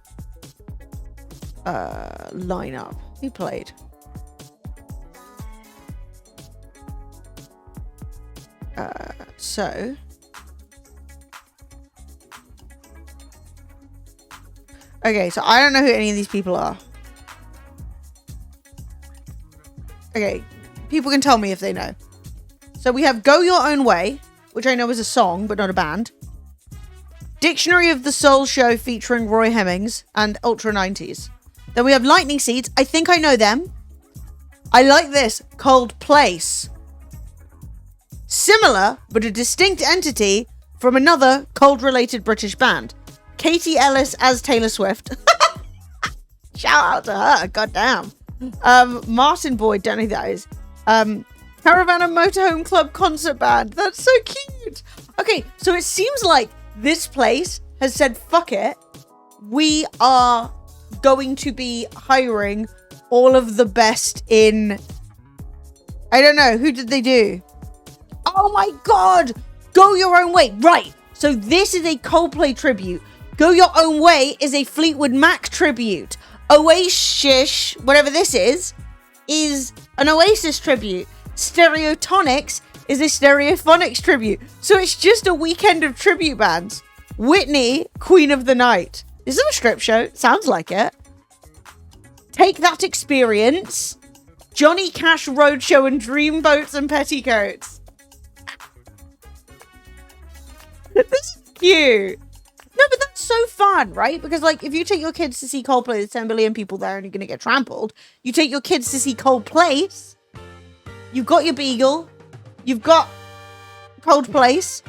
Lineup. Who played? So okay, so I don't know who any of these people are. Okay, people can tell me if they know. So we have Go Your Own Way, which I know is a song but not a band. Dictionary of the Soul Show featuring Roy Hemmings and Ultra 90s. Then we have Lightning Seeds. I think I know them. I like this. Cold Place. Similar, but a distinct entity from another cold-related British band. Katie Ellis as Taylor Swift. Shout out to her. Goddamn. Martin Boyd. Don't know who that is. Caravan and Motorhome Club concert band. That's so cute. Okay, so it seems like this place has said, fuck it. We are going to be hiring all of the best in... I don't know. Who did they do? Oh my god! Go Your Own Way. Right. So this is a Coldplay tribute. Go Your Own Way is a Fleetwood Mac tribute. Oasis, whatever this is an Oasis tribute. Stereotonics is a Stereophonics tribute. So it's just a weekend of tribute bands. Whitney, Queen of the Night. Is it a strip show? Sounds like it. Take That Experience. Johnny Cash Roadshow and Dreamboats and Petticoats. This is cute. No, but that's so fun, right? Because, like, if you take your kids to see Coldplay, there's 10 billion people there and you're going to get trampled. You take your kids to see Coldplay, you've got your Beagle, you've got Coldplay,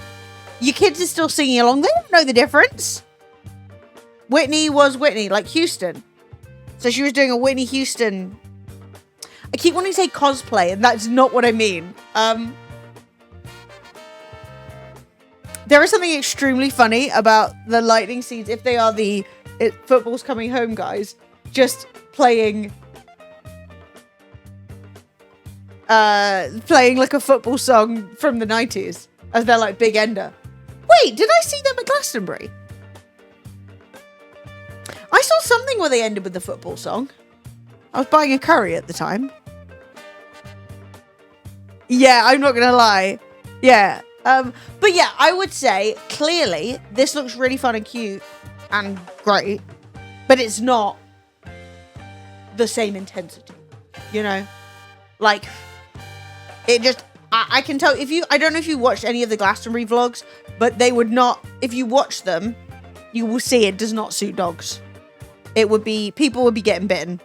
your kids are still singing along. They don't know the difference. Whitney was Whitney, like Houston. So she was doing a Whitney Houston. I keep wanting to say cosplay, and that's not what I mean. There is something extremely funny about the Lightning Seeds, if they are the Football's Coming Home guys, just playing like a football song from the 90s as their like big ender. Wait, did I see them at Glastonbury? I saw something where they ended with the football song. I was buying a curry at the time. Yeah, I'm not gonna lie. Yeah. But yeah, I would say, clearly, this looks really fun and cute and great, but it's not the same intensity, you know? Like, it just, I can tell, I don't know if you watched any of the Glastonbury vlogs, but they would not, if you watch them, you will see it does not suit dogs. It would be, people would be getting bitten,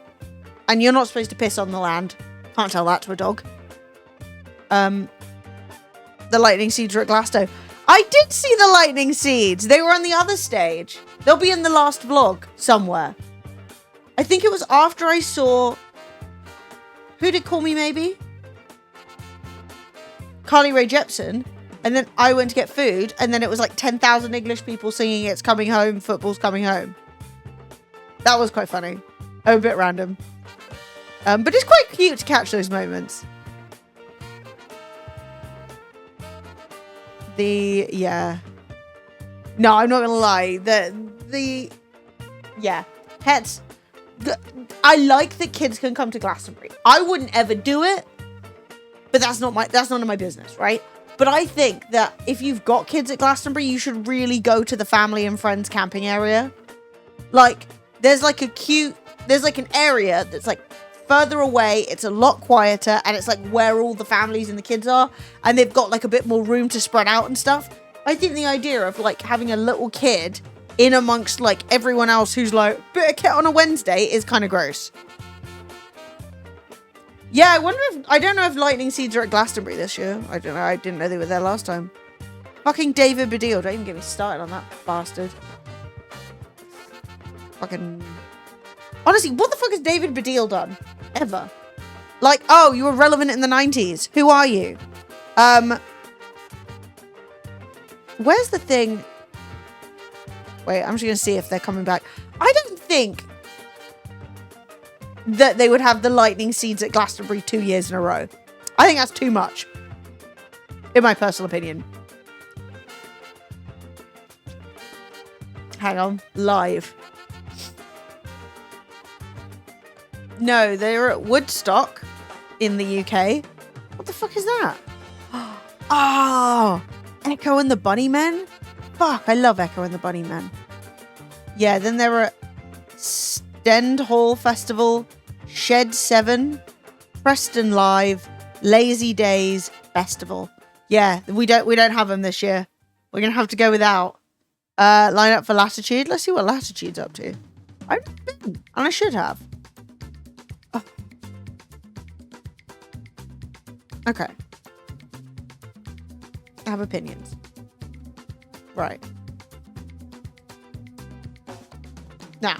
and you're not supposed to piss on the land. Can't tell that to a dog. The Lightning Seeds are at Glasto. I did see the Lightning Seeds. They were on the other stage. They'll be in the last vlog somewhere. I think it was after I saw... Who did Call Me Maybe? Carly Rae Jepsen. And then I went to get food. And then it was like 10,000 English people singing It's Coming Home, Football's Coming Home. That was quite funny. A bit random. But it's quite cute to catch those moments. Yeah. No, I'm not gonna lie. Yeah. Pets. I like that kids can come to Glastonbury. I wouldn't ever do it, but that's none of my business, right? But I think that if you've got kids at Glastonbury, you should really go to the family and friends camping area. Like, there's like an area that's like further away, it's a lot quieter, and it's like where all the families and the kids are, and they've got like a bit more room to spread out and stuff. I think the idea of like having a little kid in amongst like everyone else who's like bit of kit on a Wednesday is kind of gross. Yeah, I don't know if Lightning Seeds are at Glastonbury this year. I don't know. I didn't know they were there last time. Fucking David Baddiel. Don't even get me started on that bastard. fucking... Honestly, what the fuck has David Baddiel done? Ever. Like, oh, you were relevant in the 90s. Who are you? Where's the thing? Wait, I'm just going to see if they're coming back. I don't think that they would have the lightning seeds at Glastonbury 2 years in a row. I think that's too much. In my personal opinion. Hang on. Live. No, they're at Woodstock in the UK. What the fuck is that? Oh, Echo and the Bunnymen? Fuck, I love Echo and the Bunnymen. Yeah, then there were Stend Hall Festival, Shed 7, Preston Live, Lazy Days Festival. Yeah, we don't have them this year. We're gonna have to go without. Line up for Latitude. Let's see what Latitude's up to. I've never been, and I should have. Oh. Okay. I have opinions. Right. Now,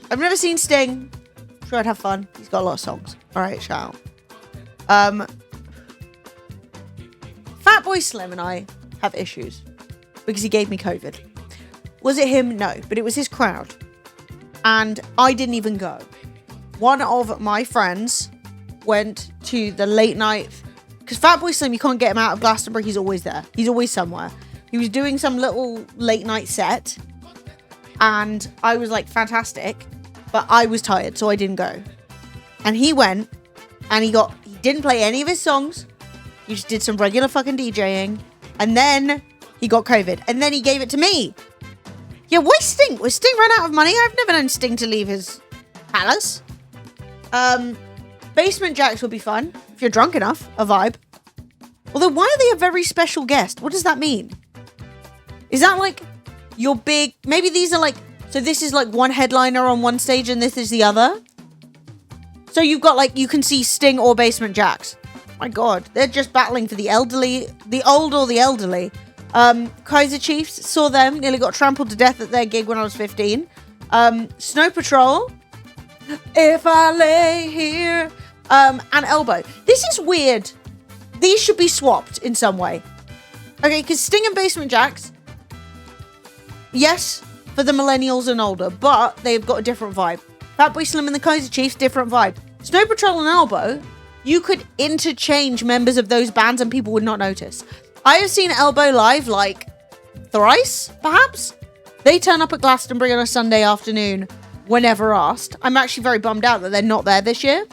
I've never seen Sting. I'm sure I'd have fun. He's got a lot of songs. All right, shout out. Fatboy Slim and I have issues because he gave me COVID. Was it him? No, but it was his crowd. And I didn't even go. One of my friends went to the late night, because Fatboy Slim, you can't get him out of Glastonbury. He's always there. He's always somewhere. He was doing some little late night set. And I was like, fantastic. But I was tired, so I didn't go. And he went, and he didn't play any of his songs. He just did some regular fucking DJing. And then he got COVID. And then he gave it to me. Yeah, why Sting? Was Sting run out of money? I've never known Sting to leave his palace. Basement Jacks would be fun. If you're drunk enough. A vibe. Although, why are they a very special guest? What does that mean? Is that like your big... Maybe these are like... So this is like one headliner on one stage and this is the other? So you've got like... You can see Sting or Basement Jacks. My God. They're just battling for the elderly. The old or the elderly. Kaiser Chiefs. Saw them. Nearly got trampled to death at their gig when I was 15. Snow Patrol. If I lay here. And Elbow. This is weird. These should be swapped in some way. Okay, because Sting and Basement Jacks... Yes, for the millennials and older, but they've got a different vibe. Fatboy Slim and the Kaiser Chiefs, different vibe. Snow Patrol and Elbow, you could interchange members of those bands and people would not notice. I have seen Elbow live like thrice, perhaps. They turn up at Glastonbury on a Sunday afternoon whenever asked. I'm actually very bummed out that they're not there this year,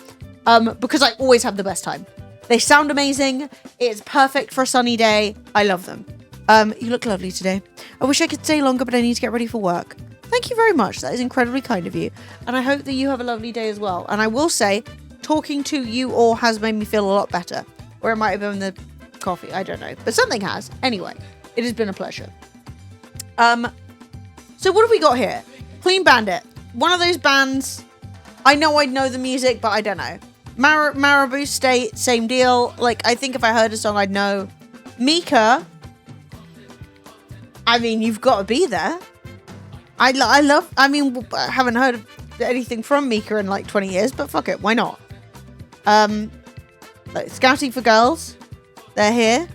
because I always have the best time. They sound amazing. It's perfect for a sunny day. I love them. You look lovely today. I wish I could stay longer, but I need to get ready for work. Thank you very much. That is incredibly kind of you. And I hope that you have a lovely day as well. And I will say, talking to you all has made me feel a lot better. Or it might have been the coffee. I don't know. But something has. Anyway, it has been a pleasure. So what have we got here? Clean Bandit. One of those bands. I know I'd know the music, but I don't know. Marabou State, same deal. Like, I think if I heard a song, I'd know. Mika. I mean, you've got to be there. I haven't heard anything from Mika in like 20 years, but fuck it, why not? Like Scouting for Girls, they're here.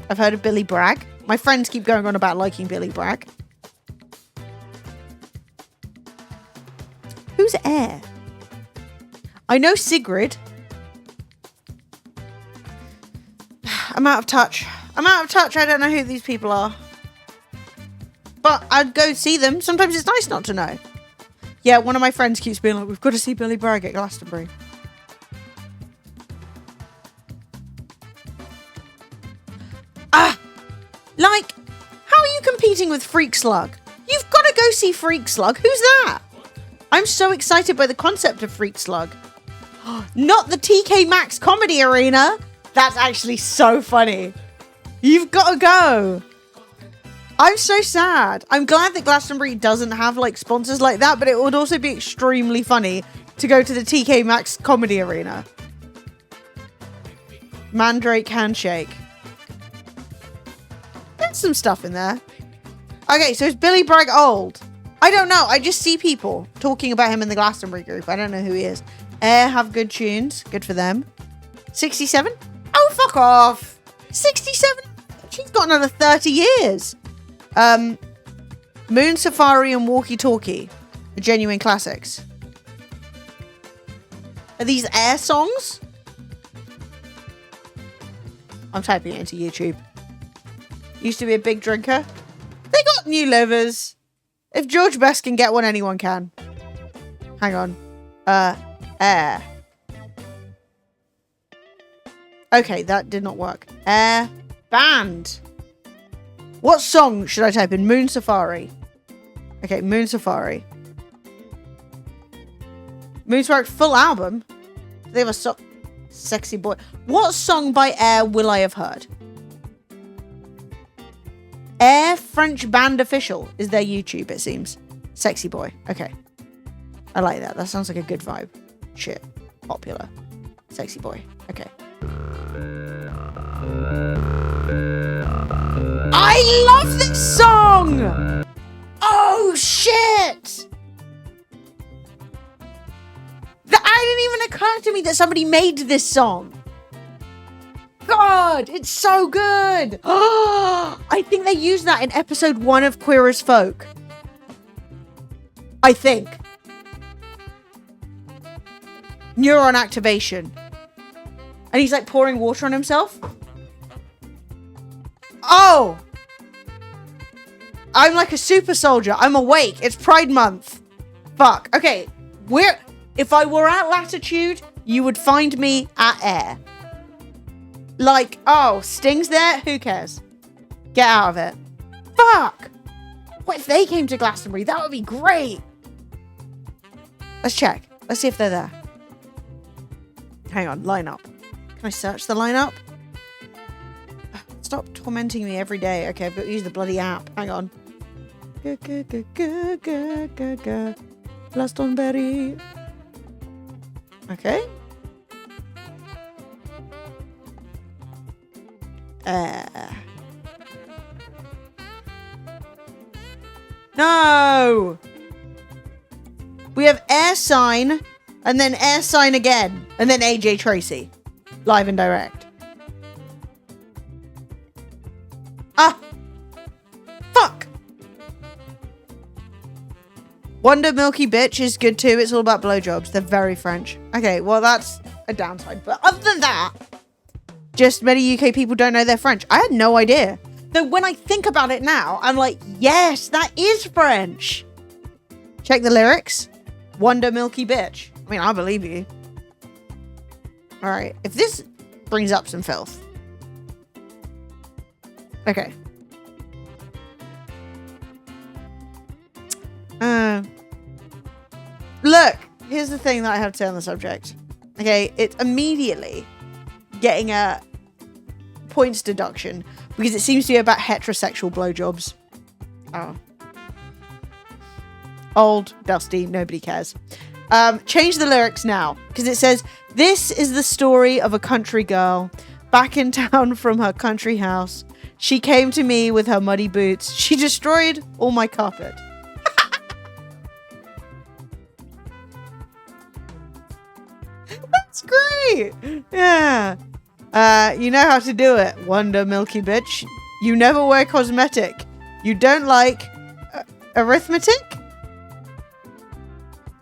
I've heard of Billy Bragg. My friends keep going on about liking Billy Bragg. Who's Air? I know Sigrid. I'm out of touch. I don't know who these people are. But I'd go see them. Sometimes it's nice not to know. Yeah, one of my friends keeps being like, we've got to see Billy Bragg at Glastonbury. Like, how are you competing with Freak Slug? You've got to go see Freak Slug. Who's that? I'm so excited by the concept of Freak Slug. Not the TK Maxx Comedy Arena. That's actually so funny. You've got to go. I'm so sad. I'm glad that Glastonbury doesn't have like sponsors like that, but it would also be extremely funny to go to the TK Maxx Comedy Arena. Mandrake Handshake. There's some stuff in there. Okay, so is Billy Bragg old? I don't know. I just see people talking about him in the Glastonbury group. I don't know who he is. Air have good tunes. Good for them. 67? Oh, fuck off. 67? She's got another 30 years. Moon Safari and Walkie Talkie are genuine classics. Are these Air songs? I'm typing it into YouTube. Used to be a big drinker. They got new livers. If George Best can get one, anyone can. Hang on. Air. Okay, that did not work. Air band. What song should I type in? Moon Safari. Okay, Moon Safari. Moon Safari full album. They have a song. Sexy Boy. What song by Air will I have heard? Air French Band Official is their YouTube, it seems. Sexy Boy. Okay. I like that. That sounds like a good vibe. Shit. Popular. Sexy Boy. Okay. I love this song! Oh, shit! That didn't even occur to me that somebody made this song. God, it's so good. I think they used that in episode 1 of Queer as Folk. I think. Neuron activation. And he's like pouring water on himself. Oh. I'm like a super soldier. I'm awake. It's Pride Month. Fuck. Okay. If I were at Latitude, you would find me at Air. Like, oh, Sting's there? Who cares? Get out of it. Fuck! What if they came to Glastonbury? That would be great. Let's check. Let's see if they're there. Hang on, lineup. Can I search the lineup? Stop tormenting me every day. Okay, I've got to use the bloody app. Hang on. Glastonbury. Okay. No! We have Air Sign, and then Air Sign again, and then AJ Tracy. Live and direct. Ah! Fuck! Wonder Milky Bitch is good too. It's all about blowjobs. They're very French. Okay, well that's a downside. But other than that, just many UK people don't know they're French. I had no idea. Though when I think about it now, I'm like, yes, that is French. Check the lyrics. Wonder Milky Bitch. I mean, I believe you. All right. If this brings up some filth. Okay. Look, here's the thing that I have to say on the subject. Okay, it's immediately getting a points deduction because it seems to be about heterosexual blowjobs. Oh. Old, dusty, nobody cares. Change the lyrics now because it says, this is the story of a country girl back in town from her country house. She came to me with her muddy boots. She destroyed all my carpet. That's great. Yeah. You know how to do it, Wonder Milky Bitch. You never wear cosmetic. You don't like arithmetic?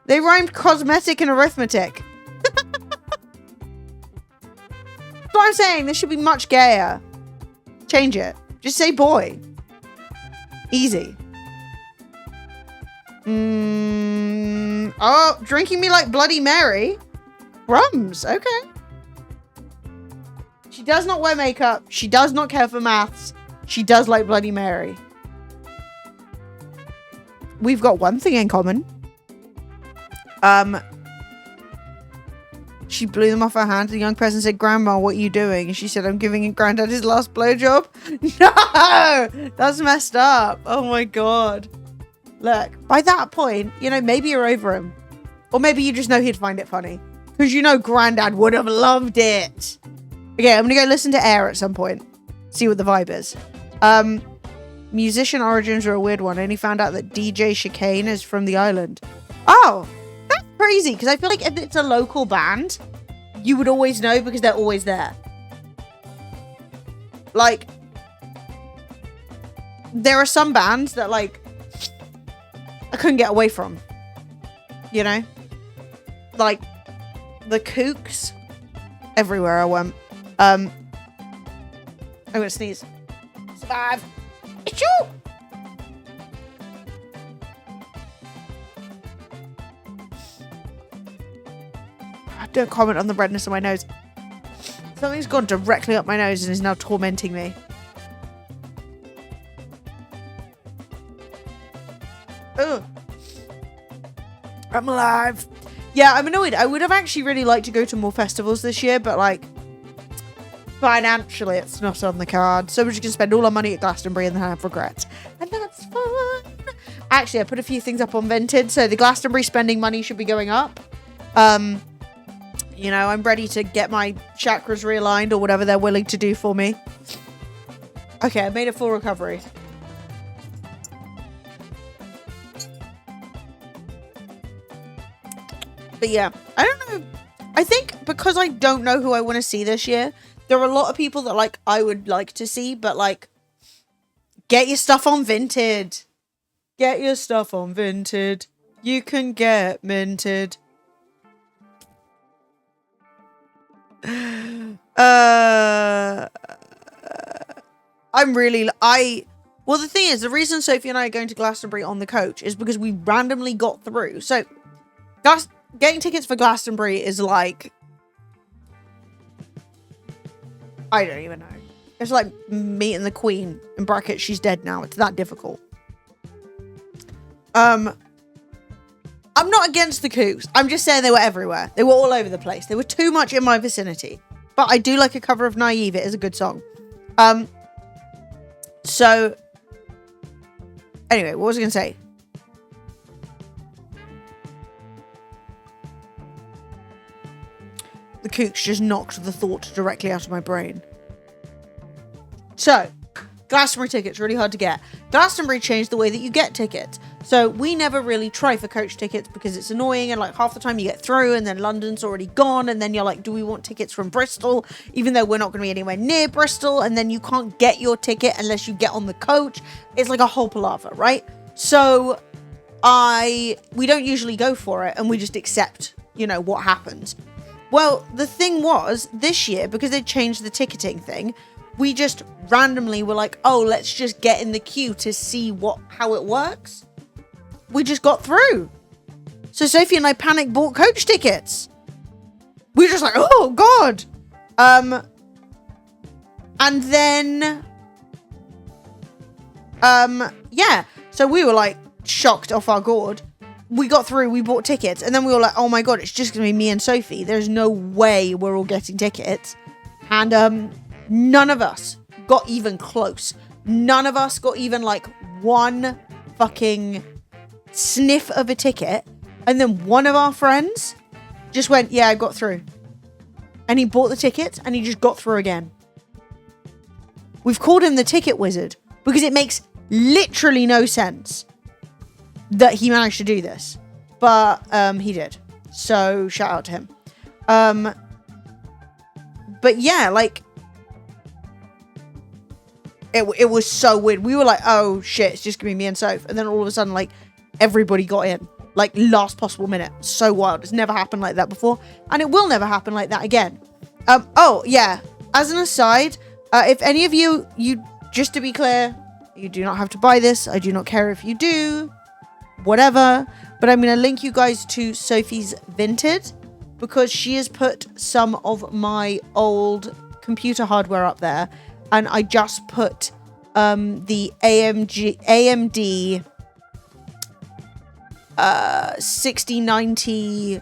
They rhymed cosmetic and arithmetic. That's what I'm saying. This should be much gayer. Change it. Just say boy. Easy. Oh, drinking me like Bloody Mary. Crumbs. Okay. She does not wear makeup. She does not care for maths. She does like Bloody Mary. We've got one thing in common. She blew them off her hand. The young person said, Grandma, what are you doing? And she said, I'm giving Granddad his last blowjob. No! That's messed up. Oh my God. Look, by that point, you know, maybe you're over him. Or maybe you just know he'd find it funny. Because you know Granddad would have loved it. Okay, I'm going to go listen to Air at some point. See what the vibe is. musician origins are a weird one. I only found out that DJ Chicane is from the island. Oh, that's crazy. Because I feel like if it's a local band, you would always know because they're always there. Like, there are some bands that, like, I couldn't get away from. You know? Like, the Kooks. Everywhere I went. I'm gonna sneeze. Survive. Achoo! Don't comment on the redness of my nose. Something's gone directly up my nose and is now tormenting me. Ugh. I'm alive. Yeah, I'm annoyed. I would have actually really liked to go to more festivals this year, but like, financially it's not on the card. So we're just gonna spend all our money at Glastonbury and then have regrets. And that's fun. Actually, I put a few things up on Vinted, so the Glastonbury spending money should be going up. You know, I'm ready to get my chakras realigned or whatever they're willing to do for me. Okay, I made a full recovery. But yeah, I don't know. I think because I don't know who I want to see this year, there are a lot of people that like I would like to see, but like, get your stuff on Vinted. Get your stuff on Vinted. You can get minted. Well, the thing is, the reason Sophie and I are going to Glastonbury on the coach is because we randomly got through. So, getting tickets for Glastonbury is like, I don't even know. It's like meeting the Queen, in brackets, she's dead now. It's that difficult. I'm not against the Kooks. I'm just saying they were everywhere. They were all over the place. They were too much in my vicinity. But I do like a cover of Naive. It is a good song. So, anyway, what was I going to say? The Kooks just knocked the thought directly out of my brain. So, Glastonbury tickets, really hard to get. Glastonbury changed the way that you get tickets. So we never really try for coach tickets because it's annoying, and like half the time you get through and then London's already gone, and then you're like, do we want tickets from Bristol? Even though we're not going to be anywhere near Bristol, and then you can't get your ticket unless you get on the coach. It's like a whole palaver, right? So we don't usually go for it, and we just accept, you know, what happens. Well, the thing was, this year, because they changed the ticketing thing, we just randomly were like, oh, let's just get in the queue to see how it works. We just got through. So Sophie and I panic bought coach tickets. We were just like, oh, God. And then, yeah. So we were like shocked off our gourd. We got through, we bought tickets, and then we were like, oh my God, it's just going to be me and Sophie. There's no way we're all getting tickets. And none of us got even close. None of us got even like one fucking sniff of a ticket. And then one of our friends just went, yeah, I got through. And he bought the tickets and he just got through again. We've called him the ticket wizard because it makes literally no sense that he managed to do this. But he did. So shout out to him. But yeah, like, it was so weird. We were like, oh shit, it's just gonna be me and Soph. And then all of a sudden, like, everybody got in. Like, last possible minute. So wild. It's never happened like that before. And it will never happen like that again. Oh, yeah. As an aside, if any of you, just to be clear, you do not have to buy this. I do not care if you do. Whatever. But I'm going to link you guys to Sophie's Vinted, because she has put some of my old computer hardware up there. And I just put the AMD 6090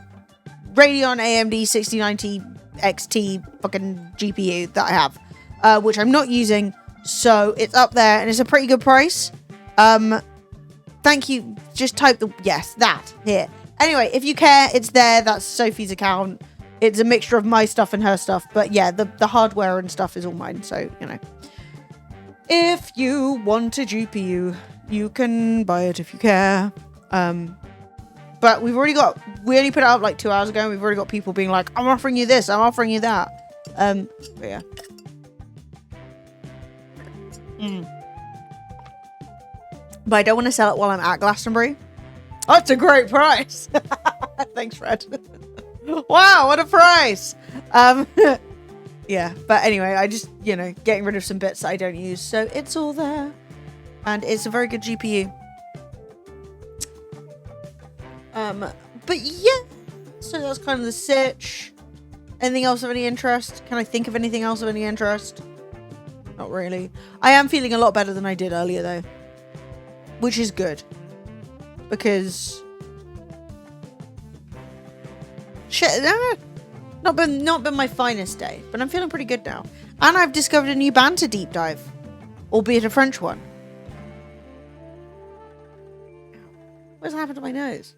Radeon AMD 6090 XT fucking GPU that I have, which I'm not using, so it's up there and it's a pretty good price. Thank you. Just type that here. Anyway, if you care, it's there. That's Sophie's account. It's a mixture of my stuff and her stuff, but yeah, the hardware and stuff is all mine, so you know. If you want a GPU, you can buy it if you care. But we only put it up like 2 hours ago, and we've already got people being like, I'm offering you this, I'm offering you that. But yeah. But I don't want to sell it while I'm at Glastonbury. Oh, it's a great price. Thanks, Fred. Wow, what a price. Yeah, but anyway, I just, getting rid of some bits that I don't use. So it's all there. And it's a very good GPU. But yeah. So that's kind of the sitch. Anything else of any interest? Can I think of anything else of any interest? Not really. I am feeling a lot better than I did earlier, though. Which is good. Because... shit, not been my finest day, but I'm feeling pretty good now. And I've discovered a new band to deep dive, albeit a French one. What's happened to my nose?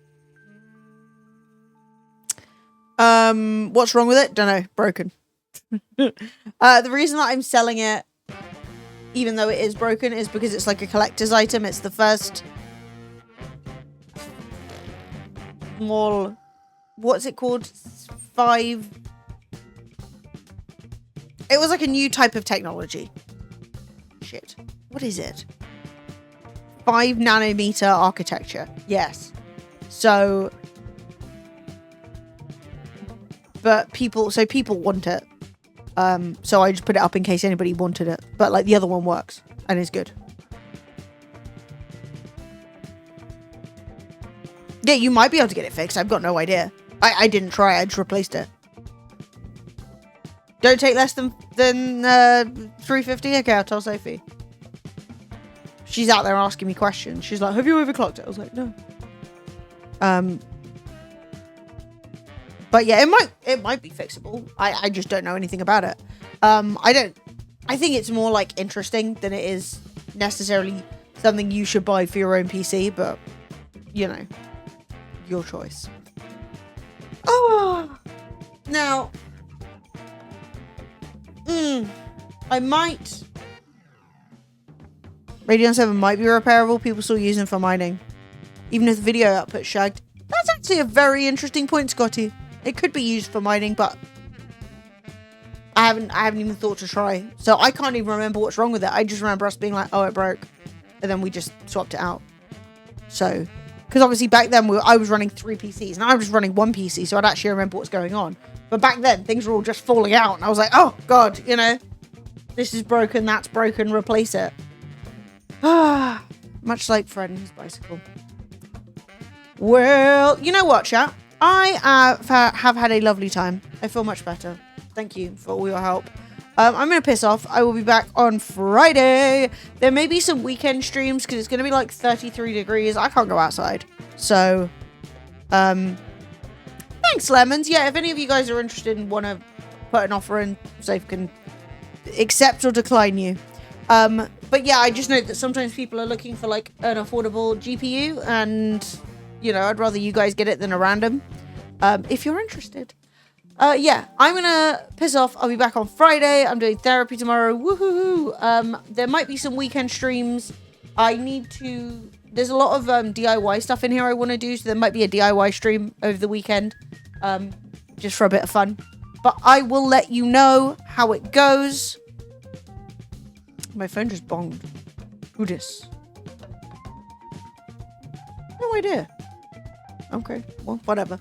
What's wrong with it? Don't know. Broken. The reason that I'm selling it, even though it is broken, is because it's like a collector's item. It's the first small... what's it called? 5... it was like a new type of technology. Shit. What is it? 5 nanometer architecture. Yes. So... but people want it. So I just put it up in case anybody wanted it. But like the other one works and is good. Yeah, you might be able to get it fixed. I've got no idea. I didn't try. I just replaced it. Don't take less than 350. Okay, I'll tell Sophie. She's out there asking me questions. She's like, "Have you overclocked it?" I was like, "No." But yeah, it might be fixable. I just don't know anything about it. I think it's more like interesting than it is necessarily something you should buy for your own PC, but your choice. Oh, now, I might. Radeon 7 might be repairable. People still use them for mining, even if the video output's shagged. That's actually a very interesting point, Scotty. It could be used for mining, but I haven't even thought to try. So I can't even remember what's wrong with it. I just remember us being like, "Oh, it broke," and then we just swapped it out. So, because obviously back then I was running 3 PCs, and I was just running 1 PC, so I'd actually remember what's going on. But back then, things were all just falling out, and I was like, "Oh God, this is broken, that's broken, replace it." Ah, much like Fred and his bicycle. Well, you know what, chat? I have had a lovely time. I feel much better. Thank you for all your help. I'm going to piss off. I will be back on Friday. There may be some weekend streams because it's going to be like 33 degrees. I can't go outside. So, thanks, Lemons. Yeah, if any of you guys are interested and want to put an offer in, Safe can accept or decline you. But yeah, I just know that sometimes people are looking for like an affordable GPU, and I'd rather you guys get it than a random. If you're interested. Yeah, I'm gonna piss off. I'll be back on Friday. I'm doing therapy tomorrow. Woohoo! There might be some weekend streams. There's a lot of DIY stuff in here I want to do, so there might be a DIY stream over the weekend. Just for a bit of fun. But I will let you know how it goes. My phone just bonged. Who dis? No idea. Okay, well, whatever.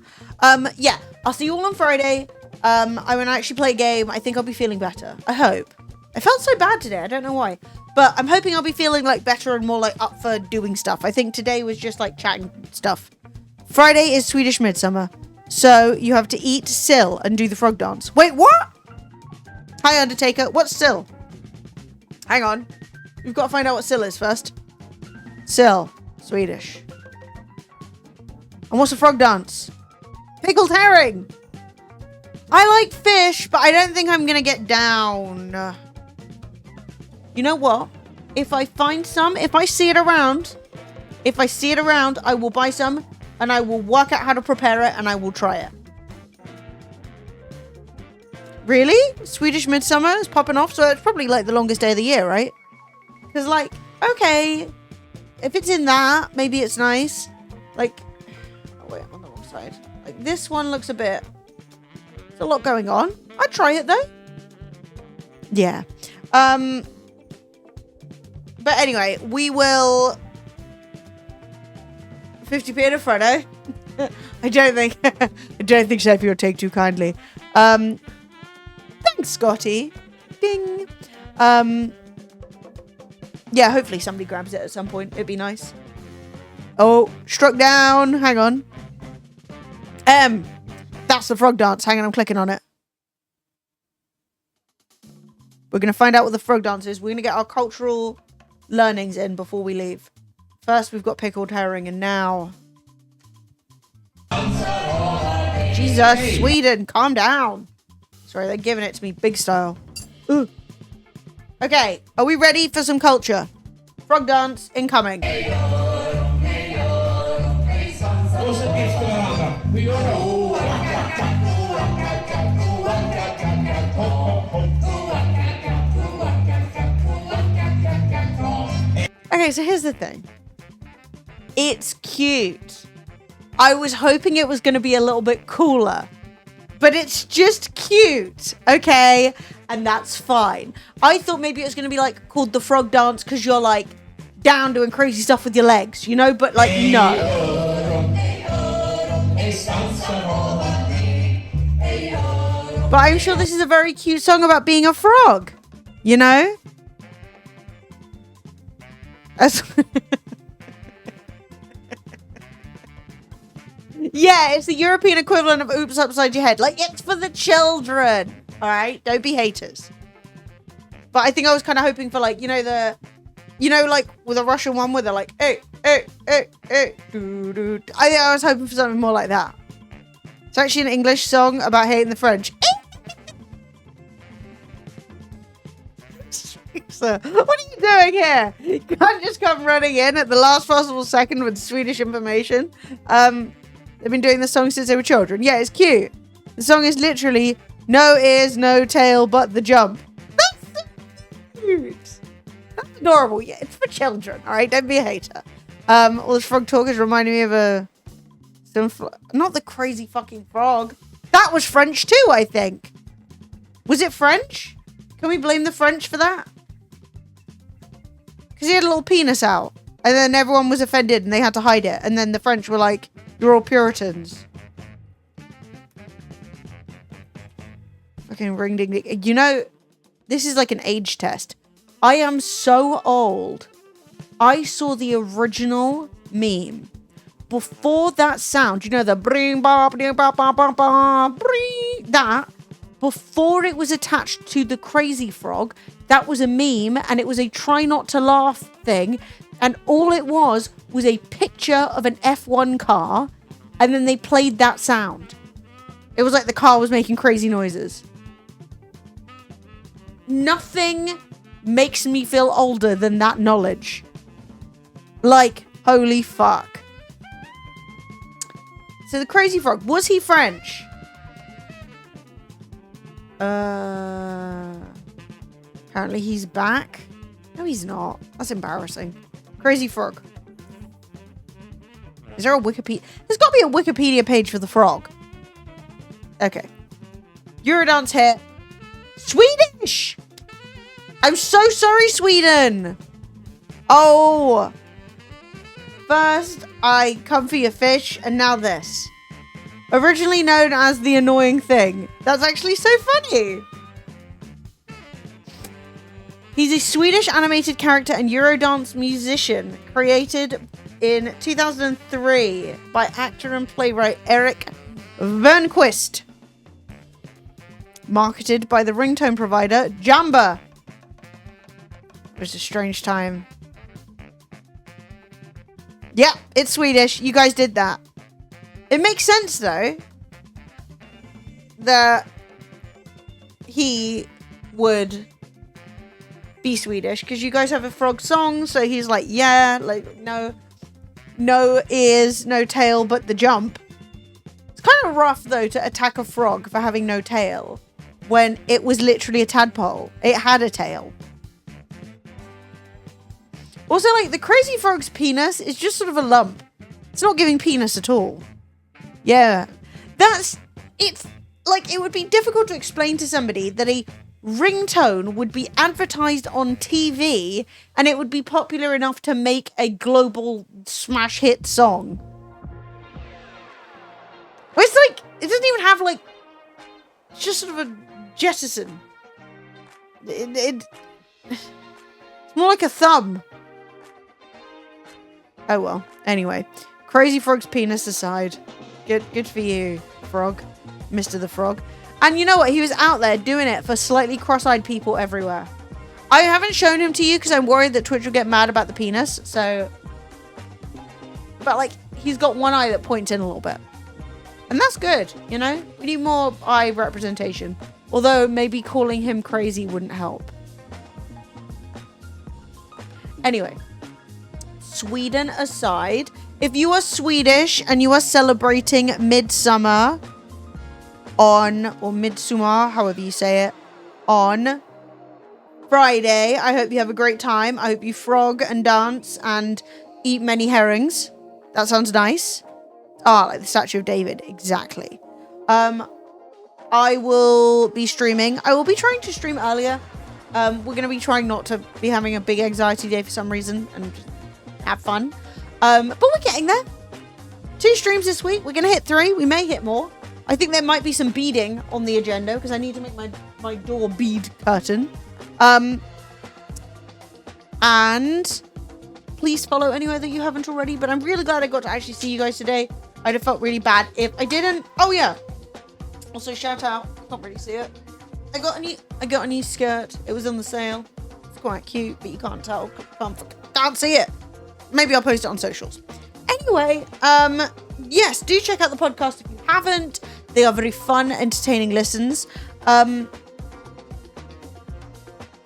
Yeah, I'll see you all on Friday. I'm gonna actually play a game. I think I'll be feeling better. I hope. I felt so bad today. I don't know why. But I'm hoping I'll be feeling like better and more like up for doing stuff. I think today was just like chatting stuff. Friday is Swedish Midsummer. So you have to eat sill and do the frog dance. Wait, what? Hi, Undertaker. What's sill? Hang on. We've got to find out what sill is first. Sill. Swedish. And what's a frog dance? Pickled herring. I like fish, but I don't think I'm going to get down. You know what? If I find some, if I see it around, I will buy some and I will work out how to prepare it and I will try it. Really? Swedish Midsummer is popping off, so it's probably like the longest day of the year, right? Because, like, okay, if it's in that, maybe it's nice. Like, oh wait, I'm on the wrong side. Like, this one looks a bit... There's a lot going on. I'd try it, though. Yeah. But anyway, we will... 50p in a Frodo. I don't think Sophie will take too kindly. Thanks, Scotty. Ding. Yeah, hopefully somebody grabs it at some point. It'd be nice. Oh, struck down. Hang on. That's the frog dance. Hang on, I'm clicking on it. We're going to find out what the frog dance is. We're going to get our cultural learnings in before we leave. First, we've got pickled herring, and now... Jesus, Sweden, calm down. Sorry, they're giving it to me big style. Ooh. Okay, are we ready for some culture? Frog dance incoming. Okay, so here's the thing. It's cute. I was hoping it was going to be a little bit cooler. But it's just cute, okay? And that's fine. I thought maybe it was going to be like called the frog dance because you're like down doing crazy stuff with your legs, you know? But like, no. But I'm sure this is a very cute song about being a frog, you know? Yeah, it's the European equivalent of Oops Upside Your Head. Like, it's for the children. All right? Don't be haters. But I think I was kind of hoping for, like, like with a Russian one where they're like, hey, hey, hey, hey, doo, doo. I was hoping for something more like that. It's actually an English song about hating the French. So, what are you doing here? You can't just come running in at the last possible second with Swedish information. They've been doing this song since they were children. Yeah, it's cute. The song is literally no ears, no tail, but the jump. That's so cute. That's adorable. Yeah, it's for children. All right, don't be a hater. All this frog talk is reminding me of not the crazy fucking frog. That was French too, I think. Was it French? Can we blame the French for that? Because he had a little penis out. And then everyone was offended and they had to hide it. And then the French were like, you're all Puritans. Fucking ring ding ding. You know, this is like an age test. I am so old. I saw the original meme. Before that sound, you know, the bring ba bring ba ba ba ba bring, that. Before it was attached to the crazy frog, that was a meme and it was a try not to laugh thing. And all it was a picture of an F1 car and then they played that sound. It was like the car was making crazy noises. Nothing makes me feel older than that knowledge. Like, holy fuck. So the crazy frog, was he French? Apparently he's back. No, he's not. That's embarrassing. Crazy frog. Is there a Wikipedia? There's got to be a Wikipedia page for the frog. Okay. Eurodance hit. Swedish! I'm so sorry, Sweden! Oh. First, I come for your fish, and now this. Originally known as the annoying thing. That's actually so funny. He's a Swedish animated character and Eurodance musician created in 2003 by actor and playwright Eric Vernquist. Marketed by the ringtone provider Jamba. It was a strange time. Yeah, it's Swedish. You guys did that. It makes sense, though, that he would be Swedish, because you guys have a frog song, so he's like, yeah, like, no ears, no tail, but the jump. It's kind of rough, though, to attack a frog for having no tail, when it was literally a tadpole. It had a tail. Also, like, the Crazy Frog's penis is just sort of a lump. It's not giving penis at all. Yeah. It's, like, it would be difficult to explain to somebody that a ringtone would be advertised on TV and it would be popular enough to make a global smash hit song. It's like, it doesn't even have, like, it's just sort of a jettison. It's more like a thumb. Oh well. Anyway, Crazy Frog's penis aside, good for you, Frog, Mr. the Frog. And you know what? He was out there doing it for slightly cross-eyed people everywhere. I haven't shown him to you because I'm worried that Twitch will get mad about the penis. So, but like, he's got one eye that points in a little bit, and that's good. You know, we need more eye representation. Although maybe calling him crazy wouldn't help. Anyway. Sweden aside, if you are Swedish and you are celebrating Midsummer or Midsummer, however you say it, on Friday, I hope you have a great time. I hope you frog and dance and eat many herrings. That sounds nice. Ah, like the Statue of David, exactly. I will be streaming. I will be trying to stream earlier. We're going to be trying not to be having a big anxiety day for some reason and just have fun. But we're getting there. 2 streams this week. We're going to hit 3. We may hit more. I think there might be some beading on the agenda because I need to make my door bead curtain. And please follow anywhere that you haven't already. But I'm really glad I got to actually see you guys today. I'd have felt really bad if I didn't. Oh yeah. Also shout out. Can't really see it. I got a new skirt. It was on the sale. It's quite cute, but you can't tell. Can't see it. Maybe I'll post it on socials. Anyway, yes, do check out the podcast if you haven't. They are very fun, entertaining listens. That's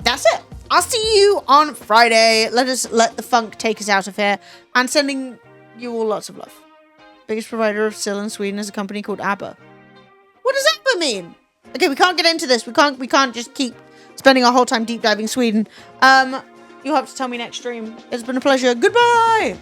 it. I'll see you on Friday. Let the funk take us out of here. And sending you all lots of love. Biggest provider of Sill in Sweden is a company called ABBA. What does ABBA mean? Okay, we can't get into this. We can't just keep spending our whole time deep diving Sweden. You'll have to tell me next stream. It's been a pleasure. Goodbye!